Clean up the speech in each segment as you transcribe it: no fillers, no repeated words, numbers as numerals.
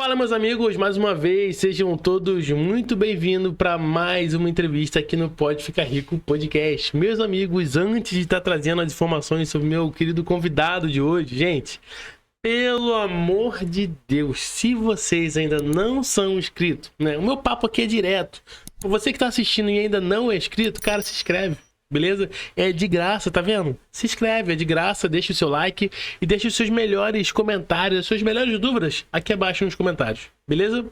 Fala, meus amigos, mais uma vez, sejam todos muito bem-vindos para mais uma entrevista aqui no Pode Ficar Rico Podcast. Meus amigos, antes de estar trazendo as informações sobre meu querido convidado de hoje, gente, pelo amor de Deus, se vocês ainda não são inscritos, né? O meu papo aqui é direto. Você que está assistindo e ainda não é inscrito, cara, se inscreve. Beleza? É de graça, tá vendo? Se inscreve, é de graça, deixa o seu like e deixa os seus melhores comentários, as suas melhores dúvidas aqui abaixo nos comentários, beleza?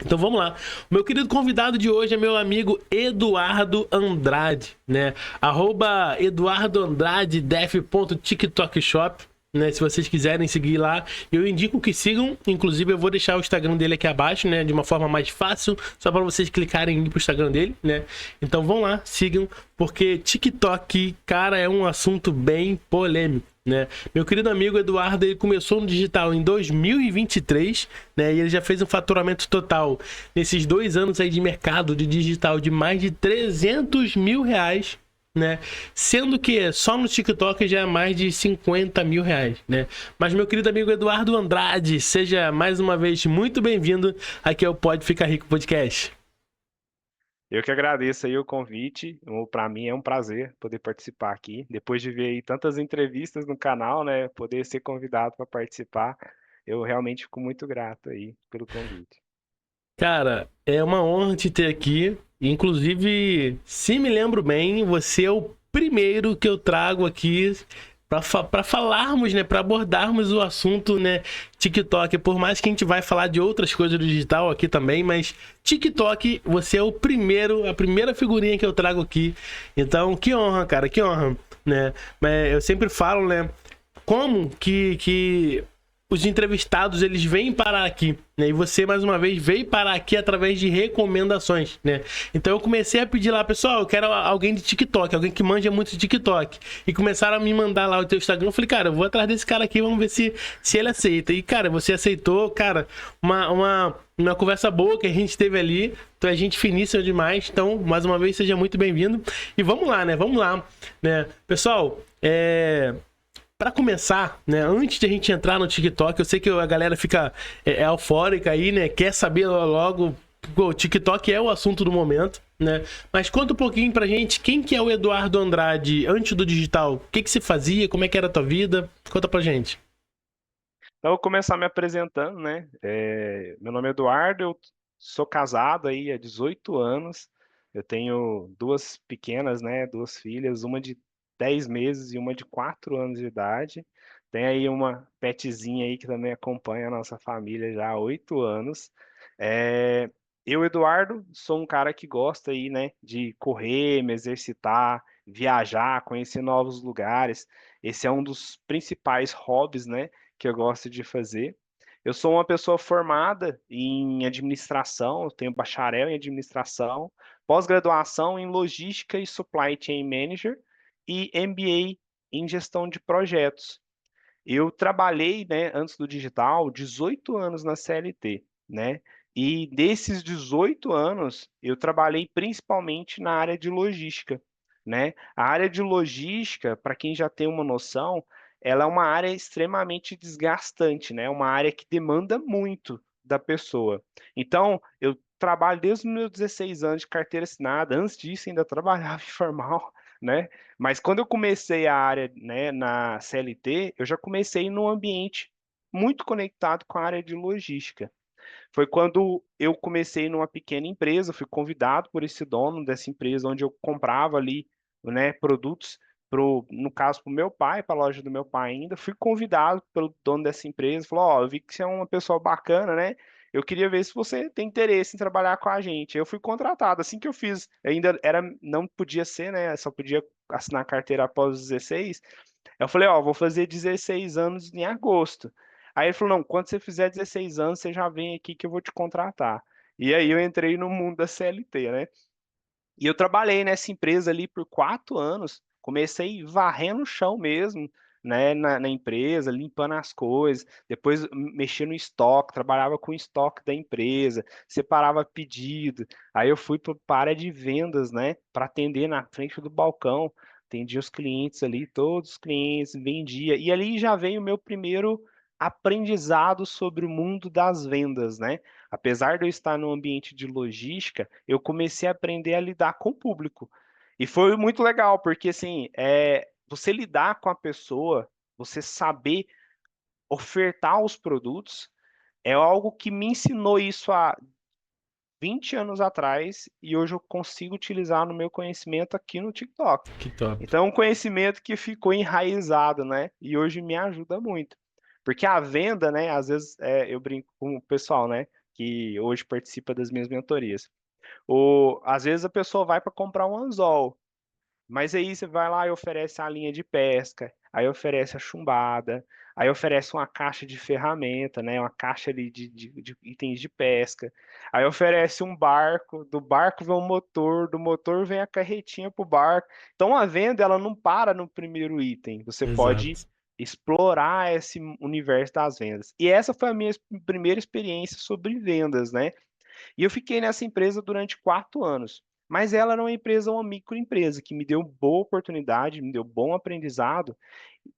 Então vamos lá. O meu querido convidado de hoje é meu amigo Eduardo Andrade, né? Arroba Eduardo Andrade def.tiktokshop, né? Se vocês quiserem seguir lá, eu indico que sigam. Inclusive eu vou deixar o Instagram dele aqui abaixo, né? De uma forma mais fácil, só para vocês clicarem e ir pro Instagram dele, né? Então vão lá, sigam, porque TikTok, cara, é um assunto bem polêmico, né? Meu querido amigo Eduardo, ele começou no digital em 2023, né? E ele já fez um faturamento total nesses 2 anos aí de mercado de digital de mais de 300 mil reais, né? Sendo que só no TikTok já é mais de 50 mil reais, né? Mas meu querido amigo Eduardo Andrade, seja mais uma vez muito bem-vindo aqui ao Pode Ficar Rico Podcast. Eu que agradeço aí o convite. Para mim é um prazer poder participar aqui. Depois de ver aí tantas entrevistas no canal, né, poder ser convidado para participar, eu realmente fico muito grato aí pelo convite. Cara, é uma honra te ter aqui. Inclusive, se me lembro bem, você é o primeiro que eu trago aqui para falarmos, né, para abordarmos o assunto, né, TikTok. Por mais que a gente vai falar de outras coisas do digital aqui também, mas TikTok, você é o primeiro, a primeira figurinha que eu trago aqui. Então, que honra, cara, que honra, né? Mas eu sempre falo, né, como que os entrevistados eles vêm parar aqui, né? E você mais uma vez veio parar aqui através de recomendações, né? Então eu comecei a pedir lá, pessoal, eu quero alguém de TikTok, alguém que manja muito de TikTok. E começaram a me mandar lá o teu Instagram. Eu falei, cara, eu vou atrás desse cara aqui, vamos ver se ele aceita. E cara, você aceitou, cara, uma conversa boa que a gente teve ali. Então é gente finíssima demais. Então, mais uma vez, seja muito bem-vindo. E vamos lá, né? Vamos lá, né? Pessoal, Pra começar, né, antes de a gente entrar no TikTok, eu sei que a galera fica eufórica aí, né, quer saber logo, o TikTok é o assunto do momento, né, mas conta um pouquinho pra gente, quem que é o Eduardo Andrade antes do digital? O que que você fazia, como é que era a tua vida? Conta pra gente. Então, eu vou começar me apresentando, né? Meu nome é Eduardo, eu sou casado aí há 18 anos. Eu tenho duas pequenas, né? Duas filhas, uma de 10 meses e uma de 4 anos de idade. Tem aí uma petzinha aí que também acompanha a nossa família já há 8 anos. É, eu, Eduardo, sou um cara que gosta aí, né? De correr, me exercitar, viajar, conhecer novos lugares. Esse é um dos principais hobbies, né? Que eu gosto de fazer. Eu sou uma pessoa formada em administração, eu tenho bacharel em administração, pós-graduação em logística e supply chain manager e MBA em gestão de projetos. Eu trabalhei, né, antes do digital, 18 anos na CLT, né? E desses 18 anos, eu trabalhei principalmente na área de logística, né? A área de logística, para quem já tem uma noção, ela é uma área extremamente desgastante, né? Uma área que demanda muito da pessoa. Então, eu trabalho desde os meus 16 anos de carteira assinada, antes disso ainda trabalhava informal, né? Mas quando eu comecei a área, né, na CLT, eu já comecei num ambiente muito conectado com a área de logística. Foi quando eu comecei numa pequena empresa, fui convidado por esse dono dessa empresa, onde eu comprava ali, né, produtos, no caso, para o meu pai, para a loja do meu pai ainda. Fui convidado pelo dono dessa empresa, falou: Ó, eu vi que você é uma pessoa bacana, né? Eu queria ver se você tem interesse em trabalhar com a gente. Eu fui contratado. Assim que eu fiz, ainda era, não podia ser, né? Só podia assinar carteira após os 16. Eu falei: Ó, vou fazer 16 anos em agosto. Aí ele falou: Não, quando você fizer 16 anos, você já vem aqui que eu vou te contratar. E aí eu entrei no mundo da CLT, né? E eu trabalhei nessa empresa ali por 4 anos. Comecei varrendo o chão mesmo, né, na empresa, limpando as coisas. Depois mexia no estoque, trabalhava com o estoque da empresa, separava pedido. Aí eu fui para a área de vendas, né, para atender na frente do balcão. Atendia os clientes ali, todos os clientes, vendia. E ali já veio o meu primeiro. aprendizado sobre o mundo das vendas, né? Apesar de eu estar no ambiente de logística, eu comecei a aprender a lidar com o público. E foi muito legal, porque assim, você lidar com a pessoa, você saber ofertar os produtos, é algo que me ensinou isso há 20 anos atrás e hoje eu consigo utilizar no meu conhecimento aqui no TikTok. Que top. Então, é um conhecimento que ficou enraizado, né? E hoje me ajuda muito. Porque a venda, né? Às vezes eu brinco com o pessoal, né? Que hoje participa das minhas mentorias. Às vezes a pessoa vai para comprar um anzol. Mas aí você vai lá e oferece a linha de pesca, aí oferece a chumbada, aí oferece uma caixa de ferramenta, né? Uma caixa ali de itens de pesca. Aí oferece um barco, do barco vem um motor, do motor vem a carretinha pro barco. Então a venda ela não para no primeiro item. Você pode Exato. explorar esse universo das vendas. E essa foi a minha primeira experiência sobre vendas, né? E eu fiquei nessa empresa durante 4 anos. Mas ela era uma empresa, uma microempresa, que me deu boa oportunidade, me deu bom aprendizado,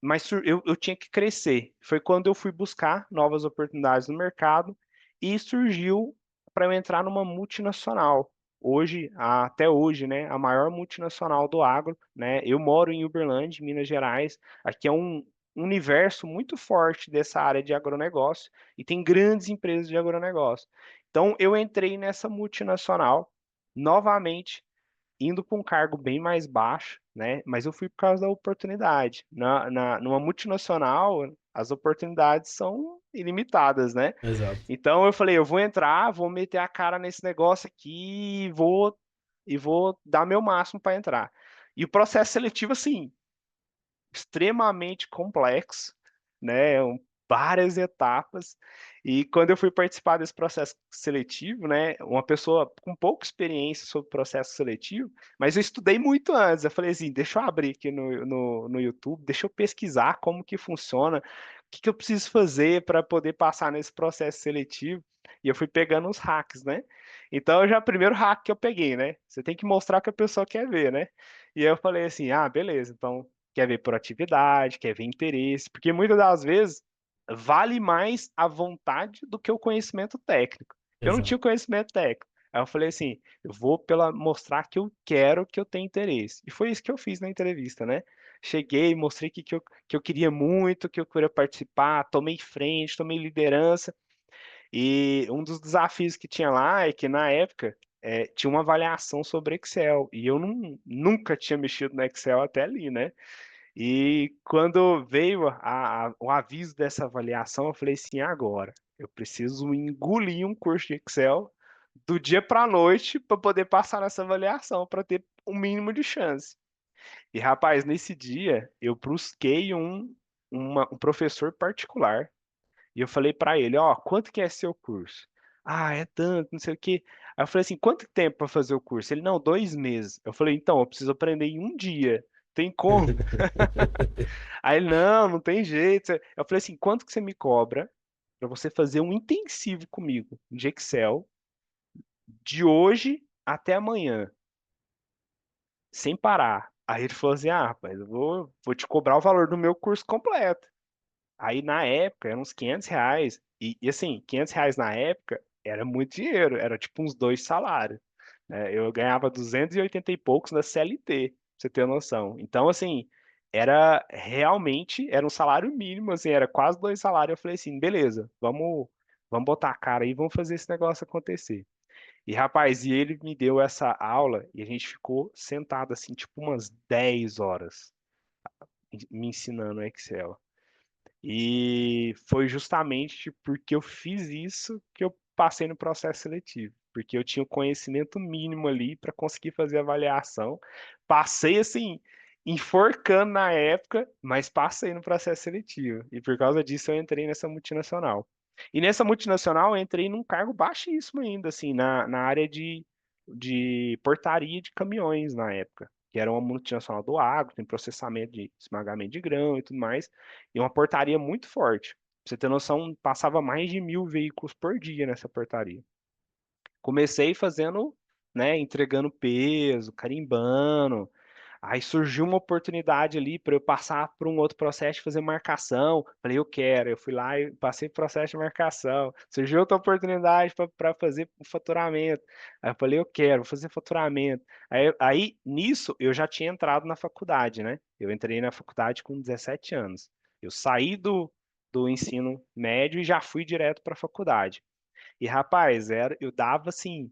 mas eu tinha que crescer. Foi quando eu fui buscar novas oportunidades no mercado e surgiu para eu entrar numa multinacional. Hoje, até hoje, né, a maior multinacional do agro, né? Eu moro em Uberlândia, Minas Gerais. Aqui é um universo muito forte dessa área de agronegócio e tem grandes empresas de agronegócio. Então, eu entrei nessa multinacional novamente indo para um cargo bem mais baixo, né? Mas eu fui por causa da oportunidade. Numa multinacional, as oportunidades são ilimitadas, né? Exato. Então eu falei, eu vou entrar, vou meter a cara nesse negócio aqui e vou dar meu máximo para entrar. E o processo seletivo, assim, extremamente complexo, né? Várias etapas. E quando eu fui participar desse processo seletivo, né? Uma pessoa com pouca experiência sobre processo seletivo, mas eu estudei muito antes. Eu falei assim, deixa eu abrir aqui no YouTube, deixa eu pesquisar como que funciona, o que que eu preciso fazer para poder passar nesse processo seletivo. E eu fui pegando os hacks, né? Então, já o primeiro hack que eu peguei, né? Você tem que mostrar o que a pessoa quer ver, né? E aí eu falei assim, ah, beleza, então quer ver por atividade, quer ver interesse, porque muitas das vezes vale mais a vontade do que o conhecimento técnico. Eu não Exato. tinha conhecimento técnico. Aí eu falei assim, eu vou pela mostrar que eu quero, que eu tenho interesse. E foi isso que eu fiz na entrevista, né? Cheguei, mostrei que eu queria muito, que eu queria participar, tomei frente, tomei liderança. E um dos desafios que tinha lá é que na época tinha uma avaliação sobre Excel. E eu nunca tinha mexido no Excel até ali, né? E quando veio o aviso dessa avaliação, eu falei assim: agora, eu preciso engolir um curso de Excel do dia para a noite para poder passar nessa avaliação, para ter o mínimo de chance. E rapaz, nesse dia eu busquei um professor particular e eu falei para ele: ó, quanto que é seu curso? Ah, é tanto, não sei o quê. Aí eu falei assim: quanto tempo para fazer o curso? Ele: não, 2 meses. Eu falei: então, eu preciso aprender em um dia. Tem como? Aí ele, não, não tem jeito. Eu falei assim, quanto que você me cobra para você fazer um intensivo comigo de Excel de hoje até amanhã, sem parar? Aí ele falou assim, ah, rapaz, eu vou te cobrar o valor do meu curso completo. Aí na época eram uns R$ 500. E assim, R$ 500 na época era muito dinheiro, era tipo uns 2 salários, né? Eu ganhava 280 e poucos na CLT, pra você ter noção. Então, assim, era um salário mínimo, assim, era quase 2 salários. Eu falei assim, beleza, vamos botar a cara aí, vamos fazer esse negócio acontecer. E rapaz, e ele me deu essa aula e a gente ficou sentado assim, tipo umas 10 horas me ensinando Excel. E foi justamente porque eu fiz isso que eu passei no processo seletivo, porque eu tinha o conhecimento mínimo ali para conseguir fazer a avaliação. Passei assim, enforcando na época, mas passei no processo seletivo. E por causa disso eu entrei nessa multinacional. E nessa multinacional eu entrei num cargo baixíssimo ainda, assim, na área de portaria de caminhões na época, que era uma multinacional do agro, tem processamento de esmagamento de grão e tudo mais, e uma portaria muito forte. Pra você ter noção, passava mais de 1.000 veículos por dia nessa portaria. Comecei fazendo, né, entregando peso, carimbando. Aí surgiu uma oportunidade ali para eu passar por um outro processo de fazer marcação. Falei, eu quero. Eu fui lá e passei pro processo de marcação. Surgiu outra oportunidade para fazer o faturamento. Aí eu falei, eu quero, vou fazer faturamento. Aí, nisso, eu já tinha entrado na faculdade, né? Eu entrei na faculdade com 17 anos. Eu saí do ensino médio e já fui direto para a faculdade. E, rapaz, eu dava assim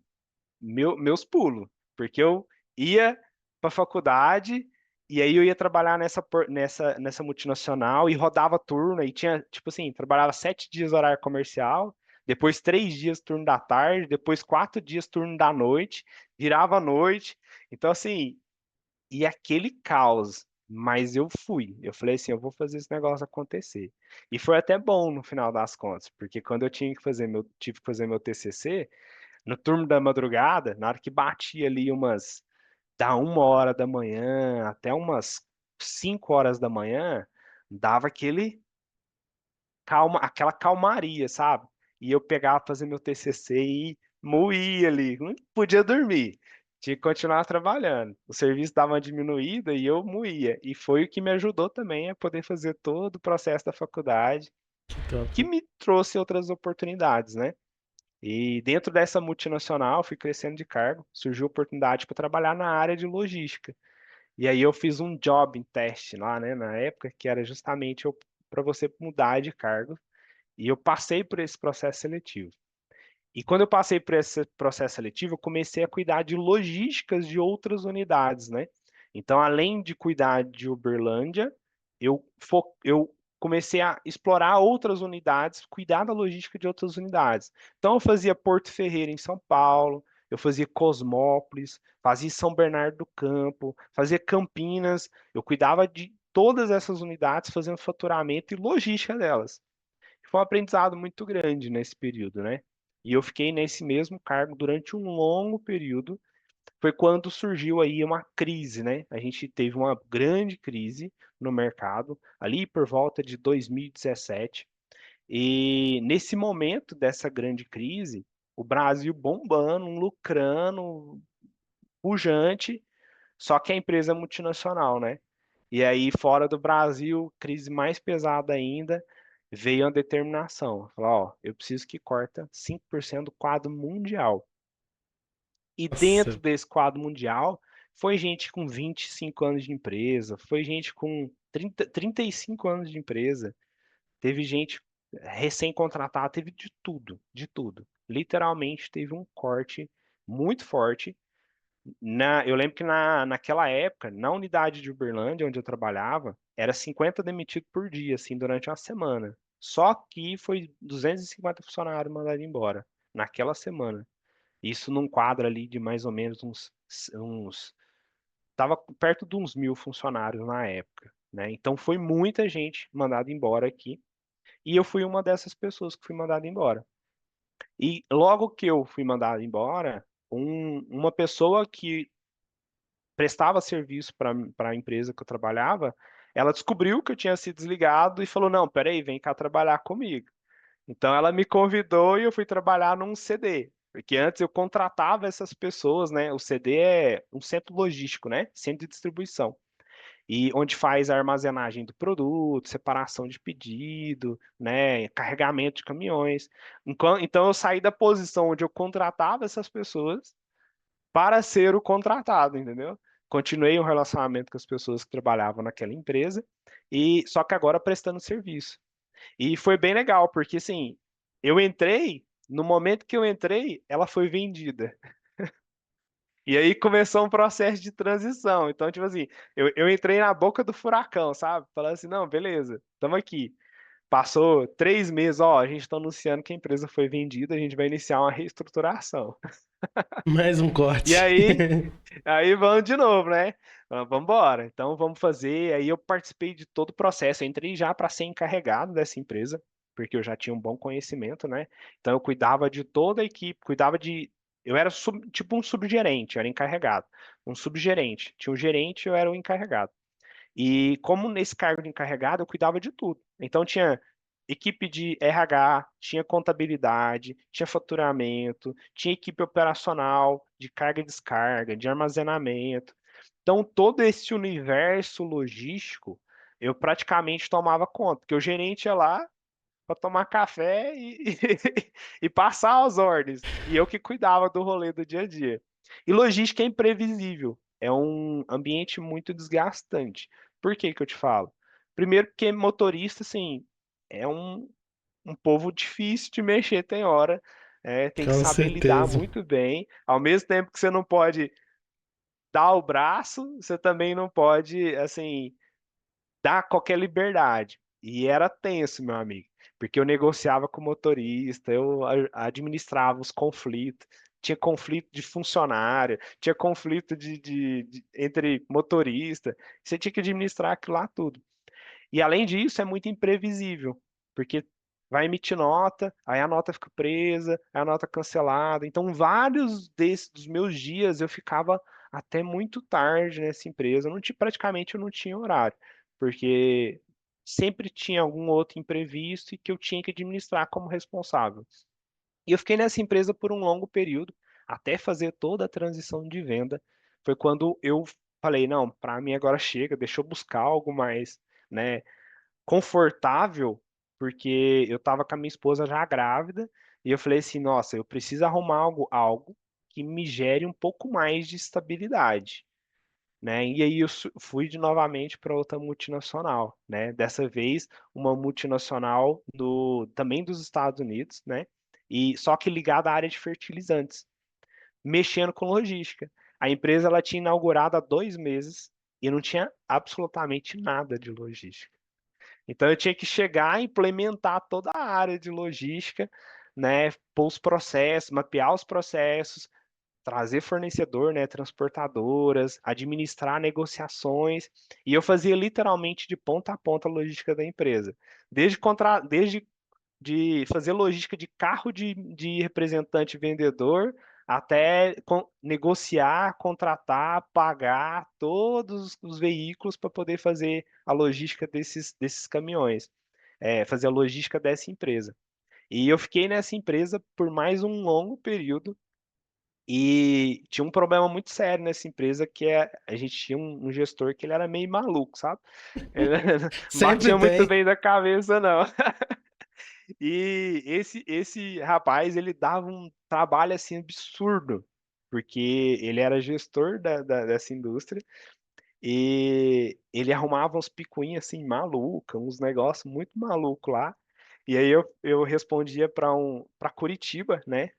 meus pulos, porque eu ia para a faculdade e aí eu ia trabalhar nessa multinacional e rodava turno e tinha, tipo assim, trabalhava 7 dias horário comercial, depois 3 dias turno da tarde, depois 4 dias turno da noite, virava à noite. Então, assim, e aquele caos. Mas eu fui. Eu falei assim, eu vou fazer esse negócio acontecer. E foi até bom no final das contas, porque quando eu tive que fazer meu TCC, no turno da madrugada, na hora que batia ali da 1 hora da manhã até umas 5 horas da manhã, dava aquela calmaria, sabe? E eu pegava pra fazer meu TCC e moía ali, não podia dormir. Tinha que continuar trabalhando. O serviço dava uma diminuída e eu moía. E foi o que me ajudou também a poder fazer todo o processo da faculdade, Que top. que me trouxe outras oportunidades, né? E dentro dessa multinacional, fui crescendo de cargo, surgiu oportunidade para trabalhar na área de logística. E aí eu fiz um job em teste lá, né, na época, que era justamente para você mudar de cargo. E eu passei por esse processo seletivo. E quando eu passei por esse processo seletivo, eu comecei a cuidar de logísticas de outras unidades, né? Então, além de cuidar de Uberlândia, eu comecei a explorar outras unidades, cuidar da logística de outras unidades. Então, eu fazia Porto Ferreira em São Paulo, eu fazia Cosmópolis, fazia São Bernardo do Campo, fazia Campinas, eu cuidava de todas essas unidades, fazendo faturamento e logística delas. Foi um aprendizado muito grande nesse período, né? E eu fiquei nesse mesmo cargo durante um longo período. Foi quando surgiu aí uma crise, né? A gente teve uma grande crise no mercado, ali por volta de 2017. E nesse momento dessa grande crise, o Brasil bombando, lucrando, pujante, só que a empresa é multinacional, né? E aí, fora do Brasil, crise mais pesada ainda, veio a determinação. Falar, ó, eu preciso que corta 5% do quadro mundial. E dentro Nossa, desse quadro mundial, foi gente com 25 anos de empresa, foi gente com 35 anos de empresa, teve gente recém-contratada, teve de tudo, de tudo. Literalmente teve um corte muito forte eu lembro que naquela época, na unidade de Uberlândia, onde eu trabalhava, era 50 demitidos por dia, assim, durante uma semana. Só que foi 250 funcionários mandados embora naquela semana. Isso num quadro ali de mais ou menos tava perto de uns 1.000 funcionários na época, né? Então foi muita gente mandada embora aqui. E eu fui uma dessas pessoas que fui mandada embora. E logo que eu fui mandado embora, uma pessoa que prestava serviço para a empresa que eu trabalhava, ela descobriu que eu tinha sido desligado e falou: Não, peraí, vem cá trabalhar comigo. Então ela me convidou e eu fui trabalhar num CD. Porque antes eu contratava essas pessoas, né? O CD é um centro logístico, né? Centro de distribuição. E onde faz a armazenagem do produto, separação de pedido, né? Carregamento de caminhões. Então eu saí da posição onde eu contratava essas pessoas para ser o contratado, entendeu? Continuei um relacionamento com as pessoas que trabalhavam naquela empresa e só que agora prestando serviço. E foi bem legal, porque assim, no momento que eu entrei, ela foi vendida. E aí começou um processo de transição. Então, tipo assim, eu entrei na boca do furacão, sabe? Falando assim, não, beleza, estamos aqui. Passou 3 meses, ó, a gente está anunciando que a empresa foi vendida, a gente vai iniciar uma reestruturação. mais um E corte. aí vamos de novo, né? Vamos embora. Então vamos fazer. Aí eu participei de todo o processo. Eu entrei já para ser encarregado dessa empresa, porque eu já tinha um bom conhecimento, né? Então eu cuidava de toda a equipe, cuidava de. Eu era tipo um subgerente, eu era encarregado. Um subgerente. Tinha um gerente, eu era o encarregado. E como nesse cargo de encarregado, eu cuidava de tudo. Então tinha equipe de RH, tinha contabilidade, tinha faturamento, tinha equipe operacional de carga e descarga, de armazenamento. Então, todo esse universo logístico, eu praticamente tomava conta, porque o gerente ia lá para tomar café e passar as ordens, e eu que cuidava do rolê do dia a dia. E logística é imprevisível, é um ambiente muito desgastante. Por que que eu te falo? Primeiro porque motorista, assim, é um povo difícil de mexer, tem hora, tem que Com saber lidar certeza. muito bem, ao mesmo tempo que você não pode dar o braço, você também não pode, assim, dar qualquer liberdade. E era tenso, meu amigo, porque eu negociava com o motorista, eu administrava os conflitos, tinha conflito de funcionário, tinha conflito entre motorista, você tinha que administrar aquilo lá tudo. E além disso, é muito imprevisível, porque vai emitir nota, aí a nota fica presa, aí a nota é cancelada. Então, vários desses dos meus dias eu ficava até muito tarde nessa empresa. Eu não tinha, praticamente eu não tinha horário, porque sempre tinha algum outro imprevisto e que eu tinha que administrar como responsável. E eu fiquei nessa empresa por um longo período, até fazer toda a transição de venda. Foi quando eu falei, não, para mim agora chega, deixa eu buscar algo mais, né, confortável, porque eu estava com a minha esposa já grávida, e eu falei assim, nossa, eu preciso arrumar algo que me gere um pouco mais de estabilidade, né? E aí eu fui novamente para outra multinacional, né? Dessa vez uma multinacional também dos Estados Unidos, né? E só que ligada à área de fertilizantes, mexendo com logística. A empresa ela tinha inaugurado há 2 meses e não tinha absolutamente nada de logística. Então eu tinha que chegar e implementar toda a área de logística, né? Pôr os processos, mapear os processos, trazer fornecedor, né? Transportadoras, administrar negociações. E eu fazia literalmente de ponta a ponta a logística da empresa. Desde de fazer logística de carro de representante vendedor até negociar, contratar, pagar todos os veículos para poder fazer a logística desses caminhões, fazer a logística dessa empresa. E eu fiquei nessa empresa por mais um longo período e tinha um problema muito sério nessa empresa que a gente tinha um gestor que ele era meio maluco, sabe? Ele não Sempre batia muito tem. bem da cabeça, não. E esse rapaz, ele dava um trabalho assim absurdo, porque ele era gestor dessa indústria e ele arrumava uns picuinhas assim maluca, uns negócios muito malucos lá. E aí eu respondia para Curitiba, né?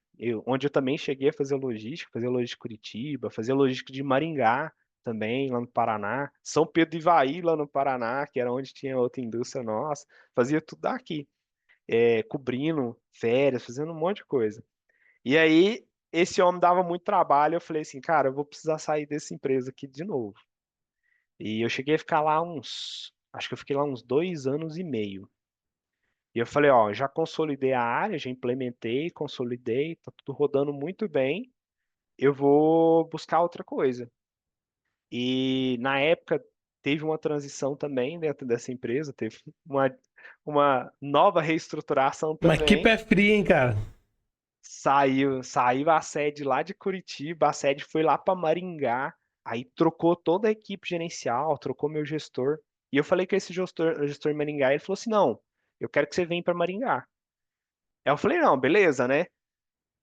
Onde eu também cheguei a fazer logística de Curitiba, fazer logística de Maringá também, lá no Paraná, São Pedro de Ivaí, lá no Paraná, que era onde tinha outra indústria nossa, fazia tudo daqui, cobrindo férias, fazendo um monte de coisa. E aí, esse homem dava muito trabalho, eu falei assim, cara, eu vou precisar sair dessa empresa aqui de novo. E eu cheguei a ficar lá acho que eu fiquei lá uns 2 anos e meio. E eu falei, ó, já consolidei a área, já implementei, consolidei, tá tudo rodando muito bem, eu vou buscar outra coisa. E na época teve uma transição também dentro dessa empresa, teve uma nova reestruturação Mas que também. pé frio, hein, cara? Saiu a sede lá de Curitiba, a sede foi lá para Maringá, aí trocou toda a equipe gerencial, trocou meu gestor. E eu falei com esse gestor em Maringá, ele falou assim: não, eu quero que você venha para Maringá. Aí eu falei: não, beleza, né?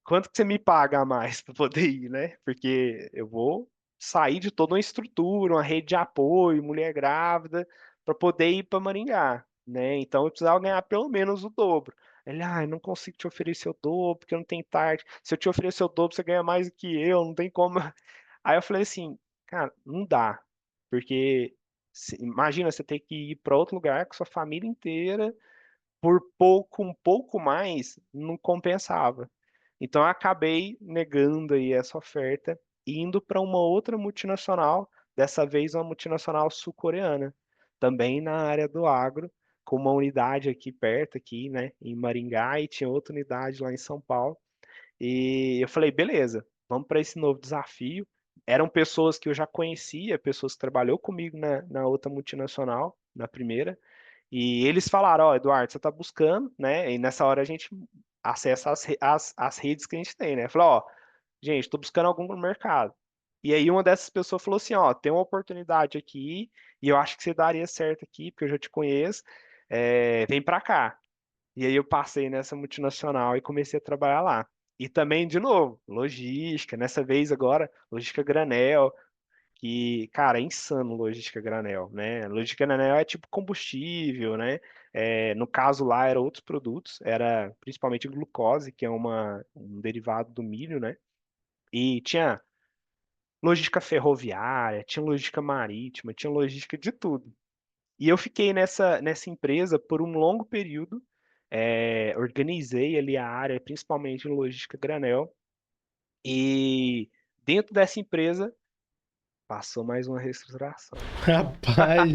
Quanto que você me paga a mais para poder ir, né? Porque eu vou sair de toda uma estrutura, uma rede de apoio, mulher grávida, para poder ir para Maringá, né? Então eu precisava ganhar pelo menos o dobro. Ele, eu não consigo te oferecer o dobro, porque eu não tenho tarde. Se eu te oferecer o dobro, você ganha mais do que eu, não tem como. Aí eu falei assim, cara, não dá. Porque imagina você ter que ir para outro lugar com sua família inteira por pouco, um pouco mais, não compensava. Então eu acabei negando aí essa oferta e indo para uma outra multinacional, dessa vez uma multinacional sul-coreana, também na área do agro, com uma unidade aqui perto, aqui, né, em Maringá, e tinha outra unidade lá em São Paulo. E eu falei, beleza, vamos para esse novo desafio. Eram pessoas que eu já conhecia, pessoas que trabalhou comigo na outra multinacional, na primeira, e eles falaram, ó, Eduardo, você está buscando, né? E nessa hora a gente acessa as redes que a gente tem, né? Falou, ó, gente, estou buscando algum no mercado. E aí uma dessas pessoas falou assim, ó, tem uma oportunidade aqui e eu acho que você daria certo aqui, porque eu já te conheço, vem pra cá. E aí eu passei nessa multinacional e comecei a trabalhar lá. E também, de novo, logística, nessa vez agora, logística granel, que, cara, é insano logística granel, né? Logística granel é tipo combustível, né? No caso lá, eram outros produtos, era principalmente glucose, que é um derivado do milho, né? E tinha logística ferroviária, tinha logística marítima, tinha logística de tudo. E eu fiquei nessa empresa por um longo período, organizei ali a área, principalmente em logística granel, e dentro dessa empresa passou mais uma reestruturação. Rapaz,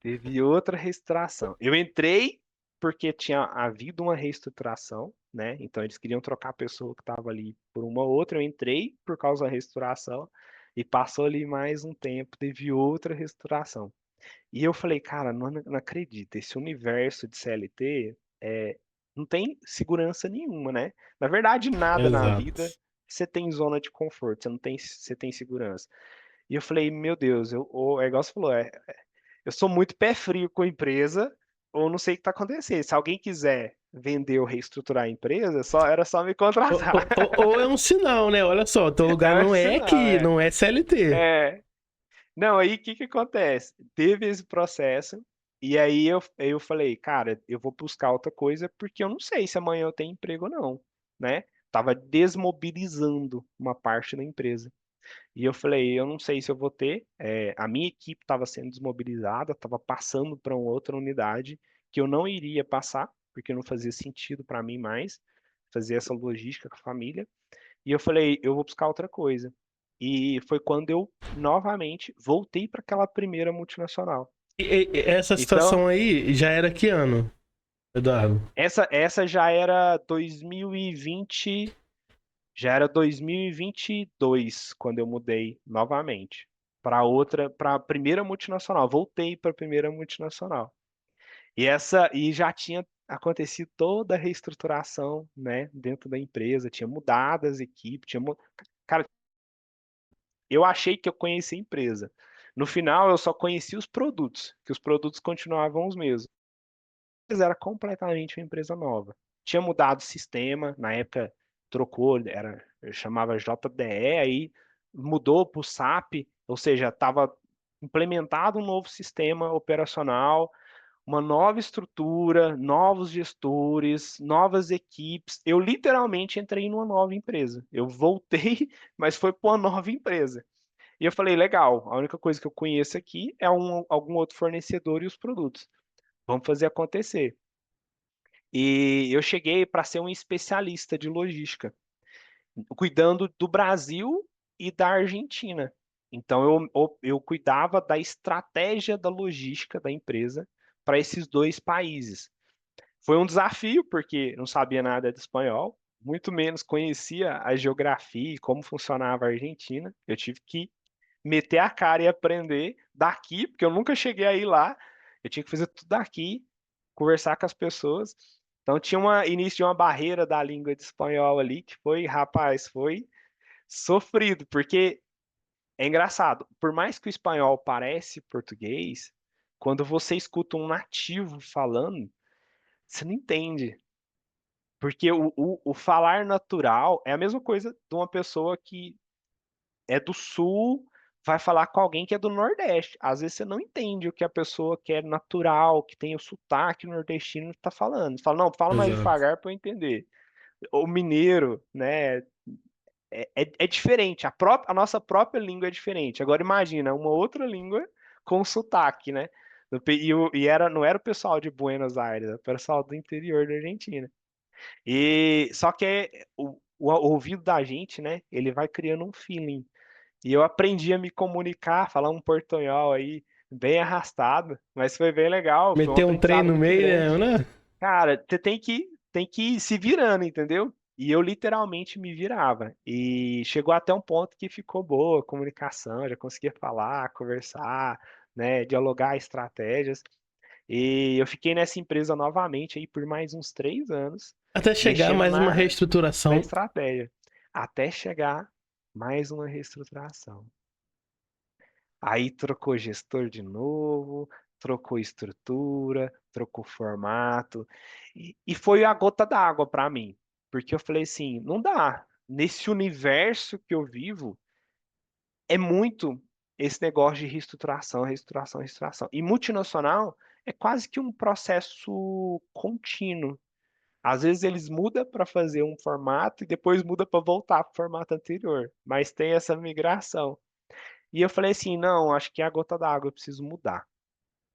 Teve outra reestruturação. Eu entrei porque tinha havido uma reestruturação, né? Então eles queriam trocar a pessoa que estava ali por uma outra. Eu entrei por causa da reestruturação e passou ali mais um tempo, teve outra reestruturação. E eu falei, cara, não acredito, esse universo de CLT não tem segurança nenhuma, né? Na verdade, nada na vida exato. você tem zona de conforto, você tem segurança. E eu falei, meu Deus, é igual você falou, eu sou muito pé frio com a empresa, ou não sei o que está acontecendo. Se alguém quiser vender ou reestruturar a empresa, era só me contratar. Ou é um sinal, né? Olha só, teu lugar É um não é sinal, aqui, não é CLT. é. Não, aí o que que acontece? Teve esse processo, e aí eu falei, cara, eu vou buscar outra coisa, porque eu não sei se amanhã eu tenho emprego ou não, né? Tava desmobilizando uma parte da empresa. E eu falei, eu não sei se eu vou ter. A minha equipe estava sendo desmobilizada, estava passando para uma outra unidade que eu não iria passar, porque não fazia sentido para mim mais fazer essa logística com a família. E eu falei, eu vou buscar outra coisa. E foi quando eu novamente voltei para aquela primeira multinacional. Essa Então, situação aí já era que ano, Eduardo? essa já era 2020, já era 2022 quando eu mudei novamente para a primeira multinacional. Voltei para a primeira multinacional. E já tinha acontecido toda a reestruturação, né, dentro da empresa, tinha mudado as equipes, cara, eu achei que eu conhecia a empresa. No final, eu só conheci os produtos, que os produtos continuavam os mesmos. Mas era completamente uma empresa nova. Tinha mudado o sistema, na época trocou, eu chamava JDE, aí mudou para o SAP, ou seja, estava implementado um novo sistema operacional, uma nova estrutura, novos gestores, novas equipes. Eu literalmente entrei numa nova empresa. Eu voltei, mas foi para uma nova empresa. E eu falei, legal, a única coisa que eu conheço aqui é algum outro fornecedor e os produtos. Vamos fazer acontecer. E eu cheguei para ser um especialista de logística, cuidando do Brasil e da Argentina. Então eu cuidava da estratégia da logística da empresa para esses dois países. Foi um desafio, porque não sabia nada de espanhol, muito menos conhecia a geografia e como funcionava a Argentina. Eu tive que meter a cara e aprender daqui, porque eu nunca cheguei aí lá. Eu tinha que fazer tudo daqui, conversar com as pessoas. Então tinha início de uma barreira da língua de espanhol ali que foi, rapaz, foi sofrido, porque é engraçado. Por mais que o espanhol parece português, quando você escuta um nativo falando, você não entende. Porque o falar natural é a mesma coisa de uma pessoa que é do sul, vai falar com alguém que é do Nordeste. Às vezes você não entende o que a pessoa que é natural, que tem o sotaque nordestino está falando. Você fala, não, fala mais Exato. devagar para eu entender. O mineiro, né? É diferente. A nossa própria língua é diferente. Agora imagina uma outra língua com sotaque, né? Não era o pessoal de Buenos Aires, era o pessoal do interior da Argentina. E só que o ouvido da gente, né? Ele vai criando um feeling. E eu aprendi a me comunicar, falar um portunhol aí bem arrastado, mas foi bem legal, foi um Meter um trem aprendizado no muito meio, grande. né? Cara, você tem que ir se virando, entendeu? E eu literalmente me virava. E chegou até um ponto que ficou boa a comunicação, já conseguia falar, conversar, né, dialogar estratégias. E eu fiquei nessa empresa novamente aí por mais uns 3 anos, Até chegar mexendo mais uma na reestruturação. estratégia, até chegar mais uma reestruturação. Aí trocou gestor de novo, trocou estrutura, trocou formato, e foi a gota d'água para mim, porque eu falei assim, não dá. Nesse universo que eu vivo, é muito esse negócio de reestruturação, reestruturação, reestruturação. E multinacional é quase que um processo contínuo. Às vezes eles mudam para fazer um formato e depois muda para voltar para o formato anterior, mas tem essa migração. E eu falei assim, não, acho que é a gota d'água, eu preciso mudar.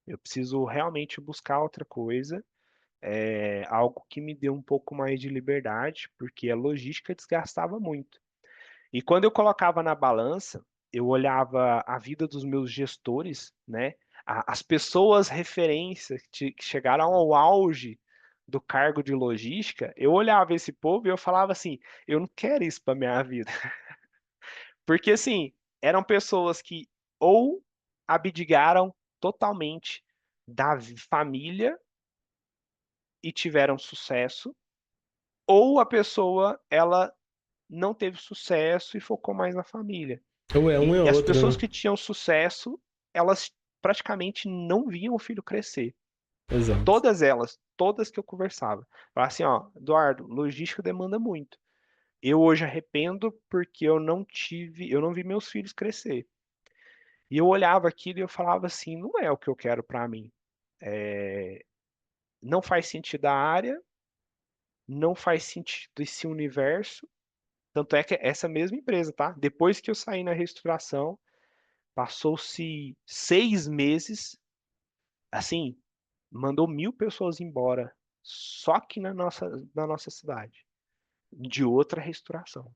Eu preciso realmente buscar outra coisa, algo que me dê um pouco mais de liberdade, porque a logística desgastava muito. E quando eu colocava na balança, eu olhava a vida dos meus gestores, né? As pessoas referências que chegaram ao auge do cargo de logística, eu olhava esse povo e eu falava assim, eu não quero isso para minha vida. Porque assim, eram pessoas que ou abdicaram totalmente da família e tiveram sucesso, ou a pessoa ela não teve sucesso e focou mais na família. Ou é um E é as outro, pessoas né? que tinham sucesso, elas praticamente não viam o filho crescer. Exato. Todas que eu conversava. Falavam assim, ó, Eduardo, logística demanda muito. Eu hoje arrependo porque eu não vi meus filhos crescer. E eu olhava aquilo e eu falava assim, não é o que eu quero para mim. Não faz sentido a área, não faz sentido esse universo. Tanto é que essa mesma empresa, tá? Depois que eu saí na reestruturação, passou-se 6 meses, assim, mandou 1.000 pessoas embora, só aqui na nossa cidade, de outra reestruturação.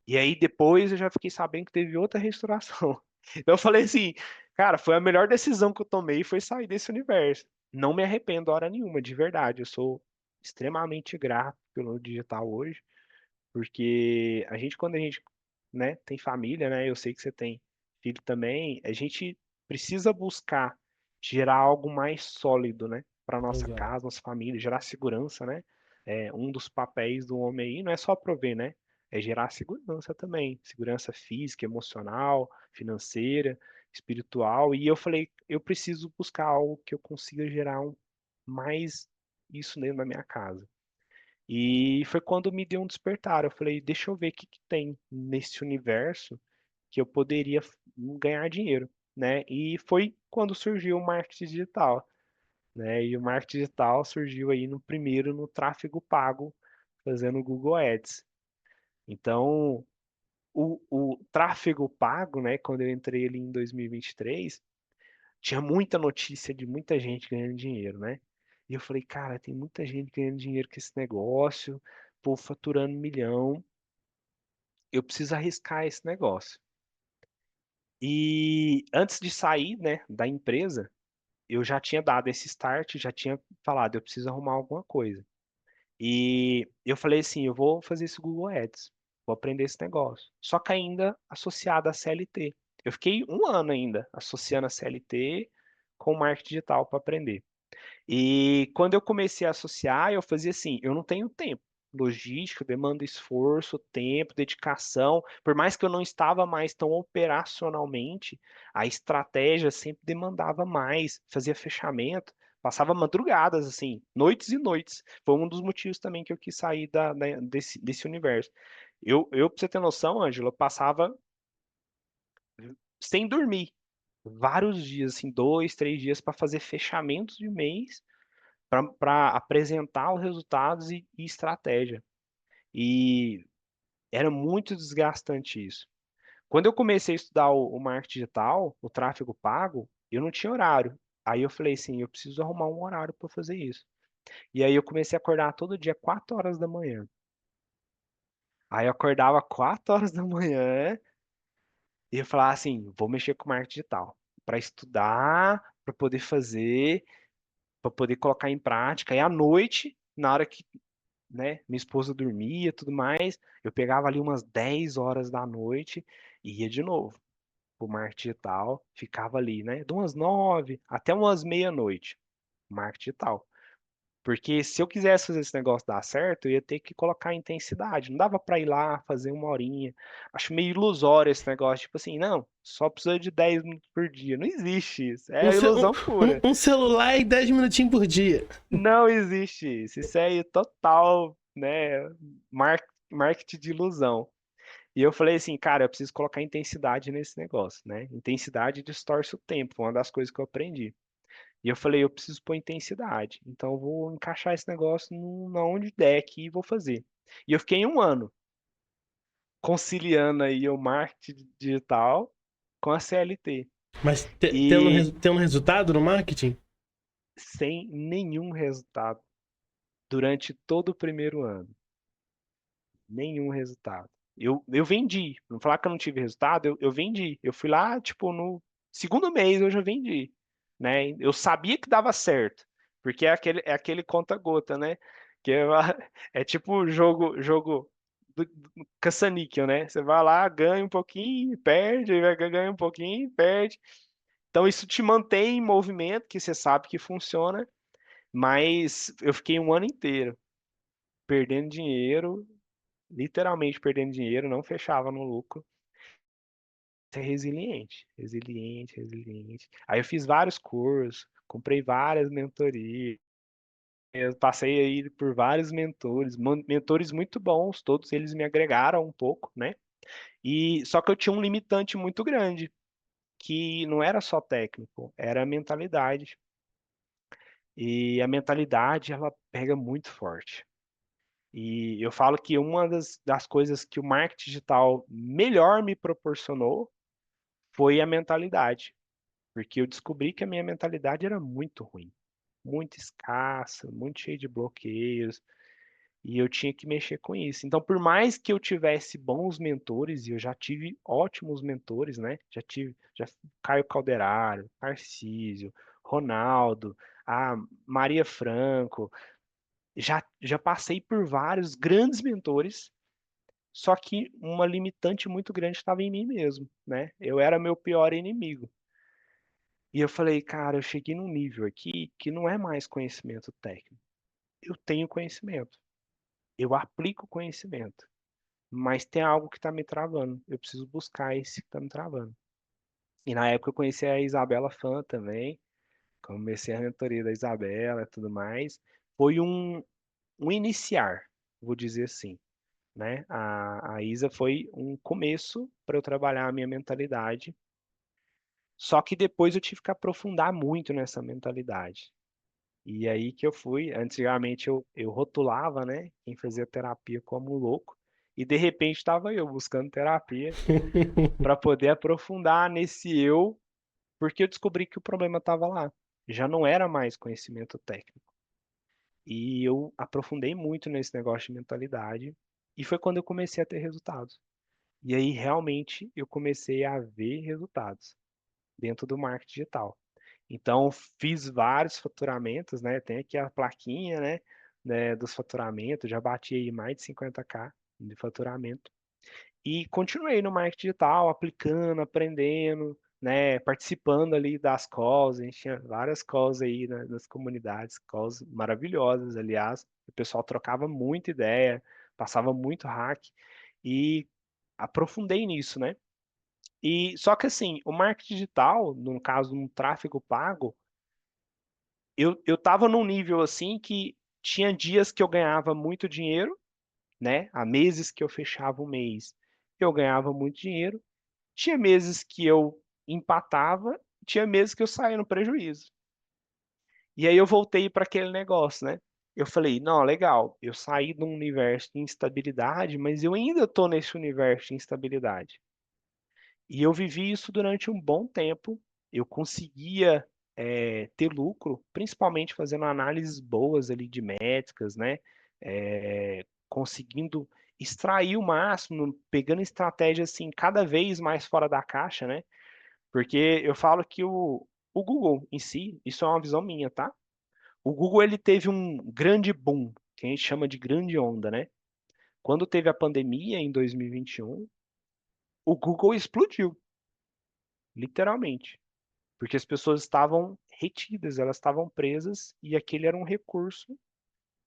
E aí depois eu já fiquei sabendo que teve outra reestruturação. Então eu falei assim, cara, foi a melhor decisão que eu tomei foi sair desse universo. Não me arrependo hora nenhuma, de verdade. Eu sou extremamente grato pelo digital hoje, porque quando a gente, né, tem família, né, eu sei que você tem filho também, a gente precisa buscar gerar algo mais sólido, né, para nossa Exato. casa, nossa família, gerar segurança, né? Um dos papéis do homem aí não é só prover, né? É gerar segurança também, segurança física, emocional, financeira, espiritual. E eu falei, eu preciso buscar algo que eu consiga gerar mais isso dentro da minha casa. E foi quando me deu um despertar. Eu falei, deixa eu ver o que que tem nesse universo que eu poderia ganhar dinheiro, né? E foi quando surgiu o marketing digital, né? E o marketing digital surgiu aí no primeiro no tráfego pago, fazendo o Google Ads. Então, o tráfego pago, né? Quando eu entrei ali em 2023, tinha muita notícia de muita gente ganhando dinheiro, né? E eu falei, cara, tem muita gente ganhando dinheiro com esse negócio, povo faturando 1 milhão, eu preciso arriscar esse negócio. E antes de sair, né, da empresa, eu já tinha dado esse start, já tinha falado, eu preciso arrumar alguma coisa. E eu falei assim, eu vou fazer esse Google Ads, vou aprender esse negócio. Só que ainda associado à CLT. Eu fiquei 1 ano ainda associando a CLT com marketing digital para aprender. E quando eu comecei a associar, eu fazia assim, eu não tenho tempo. Logística demanda esforço, tempo, dedicação. Por mais que eu não estava mais tão operacionalmente, a estratégia sempre demandava mais, fazia fechamento, passava madrugadas, assim, noites e noites. Foi um dos motivos também que eu quis sair desse universo. Pra você ter noção, Ângelo, eu passava sem dormir vários dias, assim, 2, 3 dias para fazer fechamentos de mês para apresentar os resultados e estratégia. E era muito desgastante isso. Quando eu comecei a estudar o marketing digital, o tráfego pago, eu não tinha horário. Aí eu falei assim, eu preciso arrumar um horário para fazer isso. E aí eu comecei a acordar todo dia 4 horas da manhã. Aí eu acordava 4 horas da manhã e eu falava assim, vou mexer com marketing digital para estudar, para poder fazer, para poder colocar em prática. E à noite, na hora que, né, minha esposa dormia, tudo mais, eu pegava ali umas 10 horas da noite e ia de novo pro marketing digital, ficava ali, né, de umas 9 até umas meia-noite, marketing digital. Porque se eu quisesse fazer esse negócio dar certo, eu ia ter que colocar intensidade. Não dava para ir lá fazer uma horinha. Acho meio ilusório esse negócio. Tipo assim, não, só precisa de 10 minutos por dia. Não existe isso. Um, É ilusão pura. um celular e 10 minutinhos por dia. Não existe isso. Isso é total, né, marketing de ilusão. E eu falei assim, cara, eu preciso colocar intensidade nesse negócio, né? Intensidade distorce o tempo, foi uma das coisas que eu aprendi. E eu falei, eu preciso pôr intensidade. Então eu vou encaixar esse negócio na onde der aqui e vou fazer. E eu fiquei 1 ano conciliando aí o marketing digital com a CLT. Mas E tendo resultado no marketing? sem nenhum resultado durante todo o primeiro ano. Nenhum resultado. Eu vendi. Não falar que eu não tive resultado, eu vendi. Eu fui lá, tipo, no segundo mês eu já vendi, né? Eu sabia que dava certo, porque é aquele conta-gota, né? Que é, é tipo jogo caça-níquel, né? Você vai lá, ganha um pouquinho, perde, aí ganha um pouquinho, perde. Então isso te mantém em movimento, que você sabe que funciona, mas eu fiquei 1 ano inteiro perdendo dinheiro, literalmente perdendo dinheiro, não fechava no lucro. Ser resiliente, resiliente, resiliente. Aí eu fiz vários cursos, comprei várias mentorias, eu passei aí por vários mentores, mentores muito bons, todos eles me agregaram um pouco, né? E só que eu tinha um limitante muito grande, que não era só técnico, era a mentalidade. E a mentalidade, ela pega muito forte. E eu falo que uma das coisas que o marketing digital melhor me proporcionou foi a mentalidade, porque eu descobri que a minha mentalidade era muito ruim, muito escassa, muito cheia de bloqueios, e eu tinha que mexer com isso. Então, por mais que eu tivesse bons mentores, e eu já tive ótimos mentores, né? Já Caio Calderaro, Tarcísio, Ronaldo, a Maria Franco, já passei por vários grandes mentores. Só que uma limitante muito grande estava em mim mesmo, né? Eu era meu pior inimigo. E eu falei, cara, eu cheguei num nível aqui que não é mais conhecimento técnico. Eu tenho conhecimento, eu aplico conhecimento, mas tem algo que está me travando. Eu preciso buscar esse que está me travando. E na época eu conheci a Isabela Fan também, comecei a mentoria da Isabela e tudo mais. Foi um iniciar, vou dizer assim, né? A Isa foi um começo para eu trabalhar a minha mentalidade. Só que depois eu tive que aprofundar muito nessa mentalidade. E aí que eu fui, antigamente eu rotulava, né, quem fazia terapia como louco, e de repente estava eu buscando terapia para poder aprofundar nesse eu, porque eu descobri que o problema estava lá. Já não era mais conhecimento técnico. E eu aprofundei muito nesse negócio de mentalidade, e foi quando eu comecei a ter resultados. E aí realmente eu comecei a ver resultados dentro do marketing digital. Então, fiz vários faturamentos, né? Tem aqui a plaquinha, né, dos faturamentos, já bati aí mais de 50K de faturamento. E continuei no marketing digital, aplicando, aprendendo, né, participando ali das calls, a gente tinha várias calls aí nas comunidades, calls maravilhosas, aliás, o pessoal trocava muita ideia, passava muito hack e aprofundei nisso, né? E só que assim, o marketing digital, no caso, um tráfego pago, eu tava num nível assim que tinha dias que eu ganhava muito dinheiro, né? Há meses que eu fechava o mês, eu ganhava muito dinheiro. Tinha meses que eu empatava, tinha meses que eu saía no prejuízo. E aí eu voltei para aquele negócio, né? Eu falei, não, legal, eu saí de um universo de instabilidade, mas eu ainda estou nesse universo de instabilidade. E eu vivi isso durante um bom tempo. Eu conseguia ter lucro, principalmente fazendo análises boas ali de métricas, né? Conseguindo extrair o máximo, pegando estratégia assim cada vez mais fora da caixa, né? Porque eu falo que o Google em si, isso é uma visão minha, tá? O Google ele teve um grande boom, que a gente chama de grande onda, né? Quando teve a pandemia em 2021, o Google explodiu, literalmente. Porque as pessoas estavam retidas, elas estavam presas e aquele era um recurso.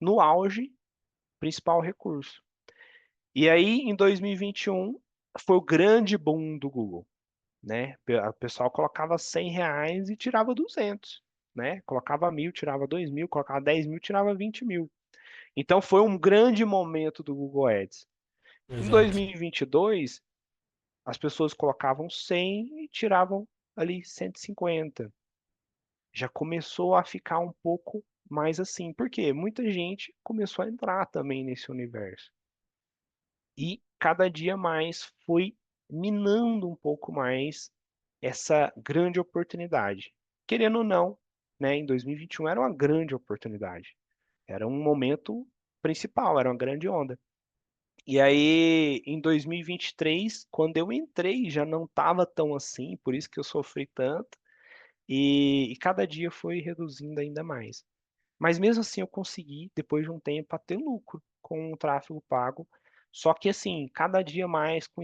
no auge, principal recurso. E aí, em 2021, foi o grande boom do Google, né? O pessoal colocava R$ 100 e tirava 200, né? Colocava 1.000, tirava 2.000, colocava 10.000, tirava 20.000. Então, foi um grande momento do Google Ads. Em Exato. 2022, as pessoas colocavam 100 e tiravam ali 150. Já começou a ficar um pouco mais assim, porque muita gente começou a entrar também nesse universo. E cada dia mais foi minando um pouco mais essa grande oportunidade. Querendo ou não, né, em 2021 era uma grande oportunidade. Era um momento principal, era uma grande onda. E aí, em 2023, quando eu entrei, já não estava tão assim, por isso que eu sofri tanto, e cada dia foi reduzindo ainda mais. Mas mesmo assim eu consegui, depois de um tempo, a ter lucro com o tráfego pago. Só que assim, cada dia mais com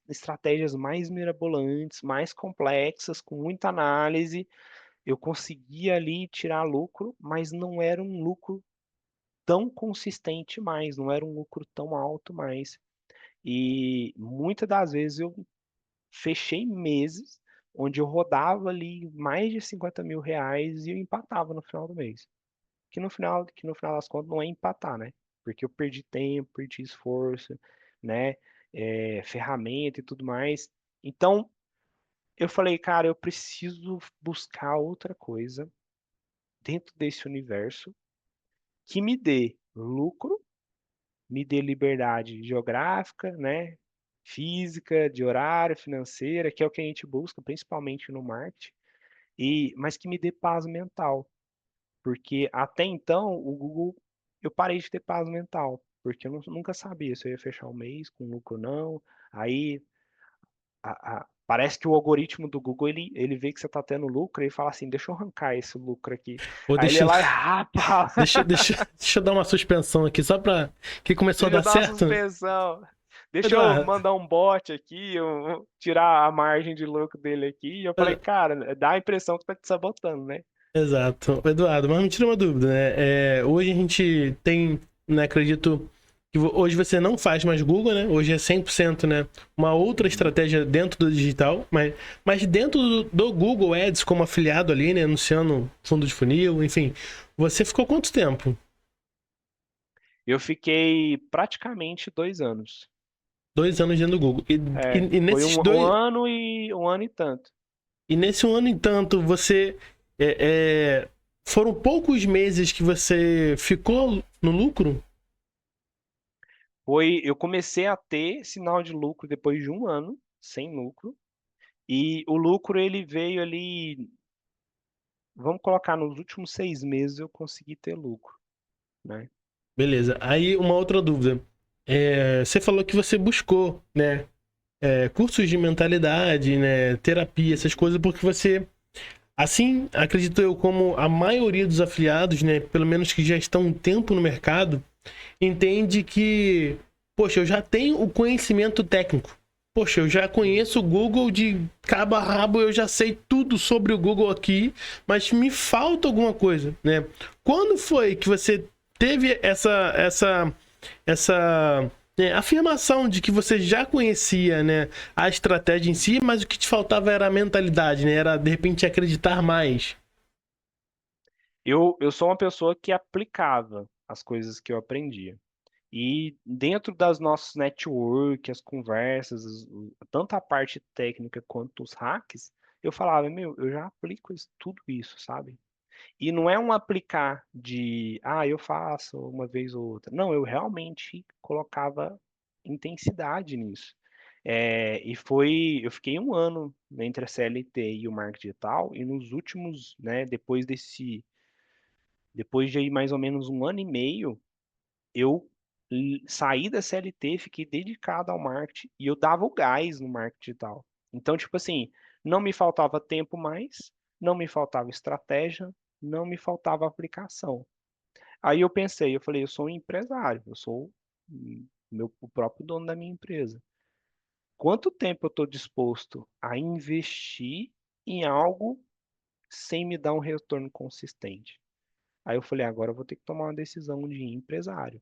estratégias mais mirabolantes, mais complexas, com muita análise, eu conseguia ali tirar lucro, mas não era um lucro tão consistente mais, não era um lucro tão alto mais. E muitas das vezes eu fechei meses onde eu rodava ali mais de R$ 50.000 e eu empatava no final do mês. Que no final das contas não é empatar, né? Porque eu perdi tempo, perdi esforço, né? Ferramenta e tudo mais. Então, eu falei, cara, eu preciso buscar outra coisa dentro desse universo que me dê lucro, me dê liberdade geográfica, né? Física, de horário, financeira, que é o que a gente busca, principalmente no marketing, mas que me dê paz mental. Porque até então, o Google, eu parei de ter paz mental, porque eu nunca sabia se eu ia fechar o mês com lucro ou não. Aí parece que o algoritmo do Google ele vê que você está tendo lucro e fala assim: deixa eu arrancar esse lucro aqui. Ou Aí ele deixa, é lá e rapa, deixa eu dar uma suspensão aqui, só pra que começou a deixa eu dar dar uma certo. suspensão, deixa eu Eduardo, mandar um bot aqui, eu tirar a margem de lucro dele aqui. E eu falei, cara, dá a impressão que tá te sabotando, né? exato. Eduardo, mas me tira uma dúvida, né? Hoje a gente tem, né, acredito que hoje você não faz mais Google, né? Hoje é 100%, né, uma outra Uhum. estratégia dentro do digital, mas dentro do Google Ads como afiliado ali, né, anunciando fundo de funil, enfim. Você ficou quanto tempo? Eu fiquei praticamente 2 anos. 2 anos dentro do Google. E Foi nesses um dois, ano e um ano e tanto. e nesse um ano, entanto, você foram poucos meses que você ficou no lucro? Eu comecei a ter sinal de lucro depois de um ano sem lucro. E o lucro ele veio ali, vamos colocar nos últimos 6 meses eu consegui ter lucro, né? Beleza. Aí uma outra dúvida. Você falou que você buscou, né, cursos de mentalidade, né, terapia, essas coisas, porque você, assim, acredito eu, como a maioria dos afiliados, né, pelo menos que já estão um tempo no mercado, entende que, poxa, eu já tenho o conhecimento técnico. Poxa, eu já Uhum. conheço o Google de cabo a rabo, eu já sei tudo sobre o Google aqui, mas me falta alguma coisa, né? Quando foi que você teve essa afirmação de que você já conhecia, né, a estratégia em si, mas o que te faltava era a mentalidade, né? Era de repente acreditar mais. Eu sou uma pessoa que aplicava as coisas que eu aprendia. E dentro das nossas network, as conversas, tanto a parte técnica quanto os hacks, eu falava, meu, eu já aplico tudo isso, sabe? E não é um aplicar de, eu faço uma vez ou outra. Não, eu realmente colocava intensidade nisso. Eu fiquei um ano entre a CLT e o marketing digital, e nos últimos, né, depois de aí mais ou menos um ano e meio, eu saí da CLT, fiquei dedicado ao marketing e eu dava o gás no marketing digital. Então, tipo assim, não me faltava tempo mais, não me faltava estratégia, não me faltava aplicação. Aí eu pensei, eu falei, eu sou um empresário, eu sou o próprio dono da minha empresa. Quanto tempo eu estou disposto a investir em algo sem me dar um retorno consistente? Aí eu falei, agora eu vou ter que tomar uma decisão de empresário.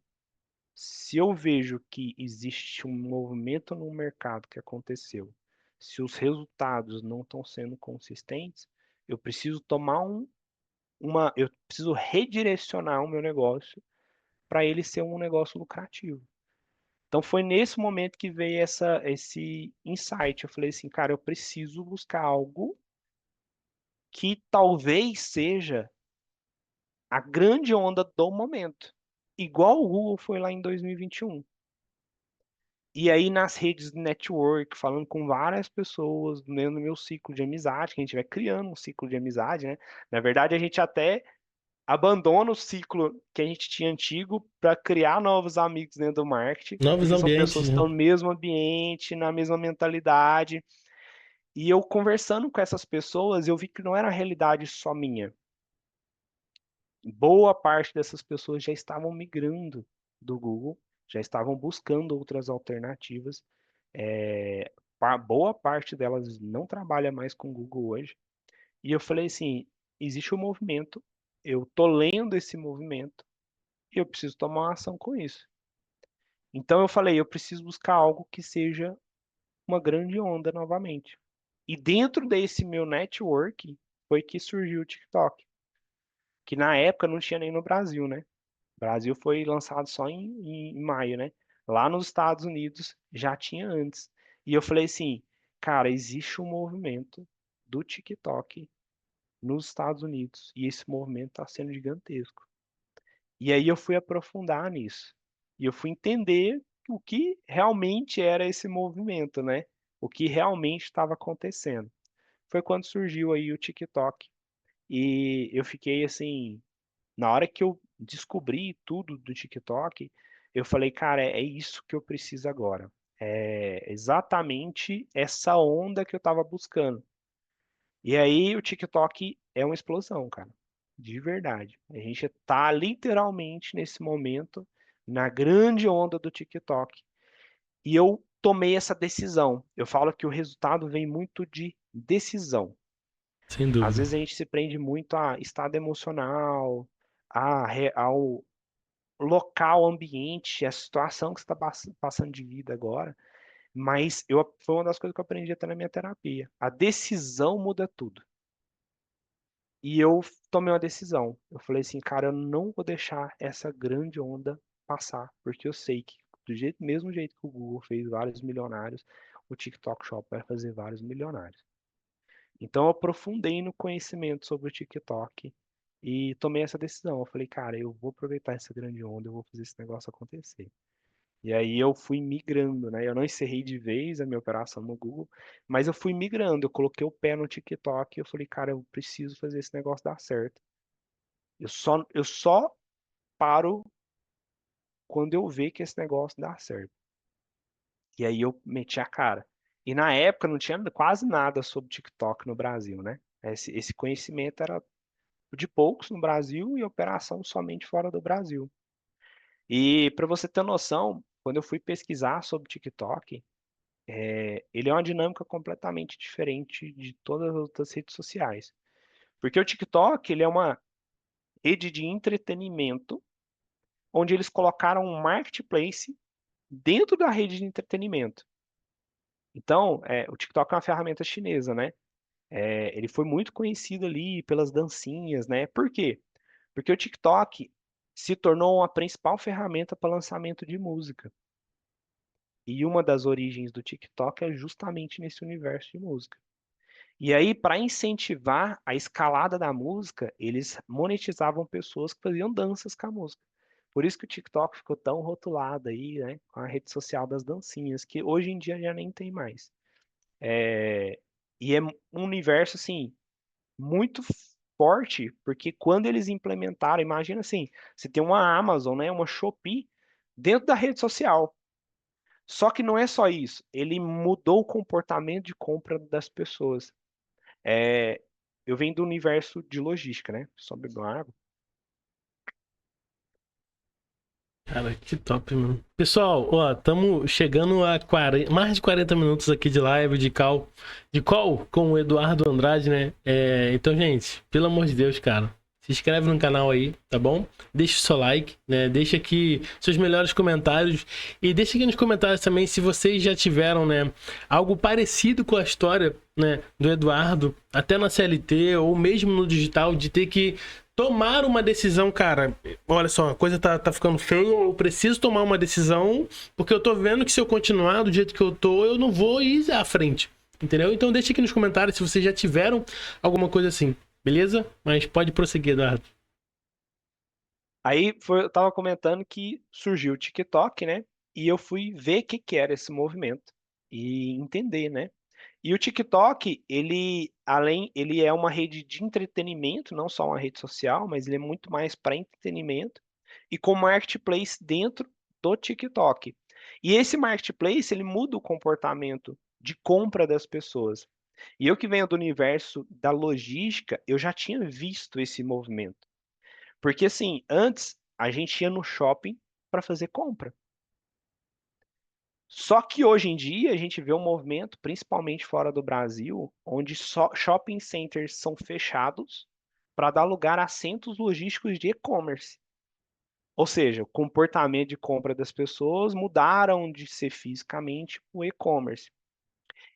Se eu vejo que existe um movimento no mercado que aconteceu, se os resultados não estão sendo consistentes, eu preciso tomar eu preciso redirecionar o meu negócio para ele ser um negócio lucrativo. Então foi nesse momento que veio esse insight. Eu falei assim, cara, eu preciso buscar algo que talvez seja a grande onda do momento, igual o Google foi lá em 2021. E aí nas redes de network, falando com várias pessoas dentro do meu ciclo de amizade, que a gente vai criando um ciclo de amizade, né? Na verdade, a gente até abandona o ciclo que a gente tinha antigo para criar novos amigos dentro do marketing, Novos porque são ambientes, pessoas que né? estão no mesmo ambiente, na mesma mentalidade. E eu conversando com essas pessoas, eu vi que não era a realidade só minha. Boa parte dessas pessoas já estavam migrando do Google, já estavam buscando outras alternativas. Boa parte delas não trabalha mais com o Google hoje. E eu falei assim, existe um movimento, eu tô lendo esse movimento e eu preciso tomar uma ação com isso. Então eu falei, eu preciso buscar algo que seja uma grande onda novamente. E dentro desse meu network foi que surgiu o TikTok, que na época não tinha nem no Brasil, né? O Brasil foi lançado só em maio, né? Lá nos Estados Unidos já tinha antes. E eu falei assim, cara, existe um movimento do TikTok nos Estados Unidos e esse movimento está sendo gigantesco. E aí eu fui aprofundar nisso. E eu fui entender o que realmente era esse movimento, né? O que realmente estava acontecendo. Foi quando surgiu aí o TikTok. E eu fiquei assim, na hora que eu descobri tudo do TikTok, eu falei, cara, é isso que eu preciso agora. É exatamente essa onda que eu estava buscando. E aí o TikTok é uma explosão, cara. De verdade. A gente tá literalmente nesse momento na grande onda do TikTok. E eu tomei essa decisão. Eu falo que o resultado vem muito de decisão. Sem Às dúvida. vezes a gente se prende muito a estado emocional, ao local, ambiente, a situação que você está passando de vida agora. Mas foi uma das coisas que eu aprendi até na minha terapia. A decisão muda tudo. E eu tomei uma decisão. Eu falei assim, cara, eu não vou deixar essa grande onda passar, porque eu sei que mesmo jeito que o Google fez vários milionários, o TikTok Shop vai fazer vários milionários. Então eu aprofundei no conhecimento sobre o TikTok e tomei essa decisão. Eu falei, cara, eu vou aproveitar essa grande onda, eu vou fazer esse negócio acontecer. E aí eu fui migrando, né? Eu não encerrei de vez a minha operação no Google, mas eu fui migrando. Eu coloquei o pé no TikTok e eu falei, cara, eu preciso fazer esse negócio dar certo. Eu só paro quando eu ver que esse negócio dá certo. E aí eu meti a cara. E na época não tinha quase nada sobre TikTok no Brasil, né? Esse conhecimento era de poucos no Brasil e operação somente fora do Brasil. E para você ter noção, quando eu fui pesquisar sobre TikTok, ele é uma dinâmica completamente diferente de todas as outras redes sociais. Porque o TikTok, ele é uma rede de entretenimento onde eles colocaram um marketplace dentro da rede de entretenimento. Então, o TikTok é uma ferramenta chinesa, né? Ele foi muito conhecido ali pelas dancinhas, né? Por quê? Porque o TikTok se tornou a principal ferramenta para lançamento de música. E uma das origens do TikTok é justamente nesse universo de música. E aí, para incentivar a escalada da música, eles monetizavam pessoas que faziam danças com a música. Por isso que o TikTok ficou tão rotulado aí, né, com a rede social das dancinhas, que hoje em dia já nem tem mais. E é um universo, assim, muito forte, porque quando eles implementaram, imagina assim, você tem uma Amazon, né, uma Shopee, dentro da rede social. Só que não é só isso, ele mudou o comportamento de compra das pessoas. É, eu venho do universo de logística, né? Só beber uma água. Cara, que top, mano. Pessoal, ó, estamos chegando a mais de 40 minutos aqui de live, de call com o Eduardo Andrade, né? Então, gente, pelo amor de Deus, cara, se inscreve no canal aí, tá bom? Deixa o seu like, né? Deixa aqui seus melhores comentários e deixa aqui nos comentários também se vocês já tiveram, né, algo parecido com a história, né, do Eduardo, até na CLT ou mesmo no digital, de ter que tomar uma decisão, cara. Olha só, a coisa tá ficando feia, eu preciso tomar uma decisão, porque eu tô vendo que se eu continuar do jeito que eu tô, eu não vou ir à frente. Entendeu? Então deixa aqui nos comentários se vocês já tiveram alguma coisa assim, beleza? Mas pode prosseguir, Eduardo. Aí eu tava comentando que surgiu o TikTok, né? E eu fui ver o que que era esse movimento e entender, né? E o TikTok, ele é uma rede de entretenimento, não só uma rede social, mas ele é muito mais para entretenimento e com marketplace dentro do TikTok. E esse marketplace, ele muda o comportamento de compra das pessoas. E eu que venho do universo da logística, eu já tinha visto esse movimento. Porque assim, antes a gente ia no shopping para fazer compra. Só que hoje em dia a gente vê um movimento, principalmente fora do Brasil, onde só shopping centers são fechados para dar lugar a centros logísticos de e-commerce. Ou seja, o comportamento de compra das pessoas mudaram de ser fisicamente o e-commerce.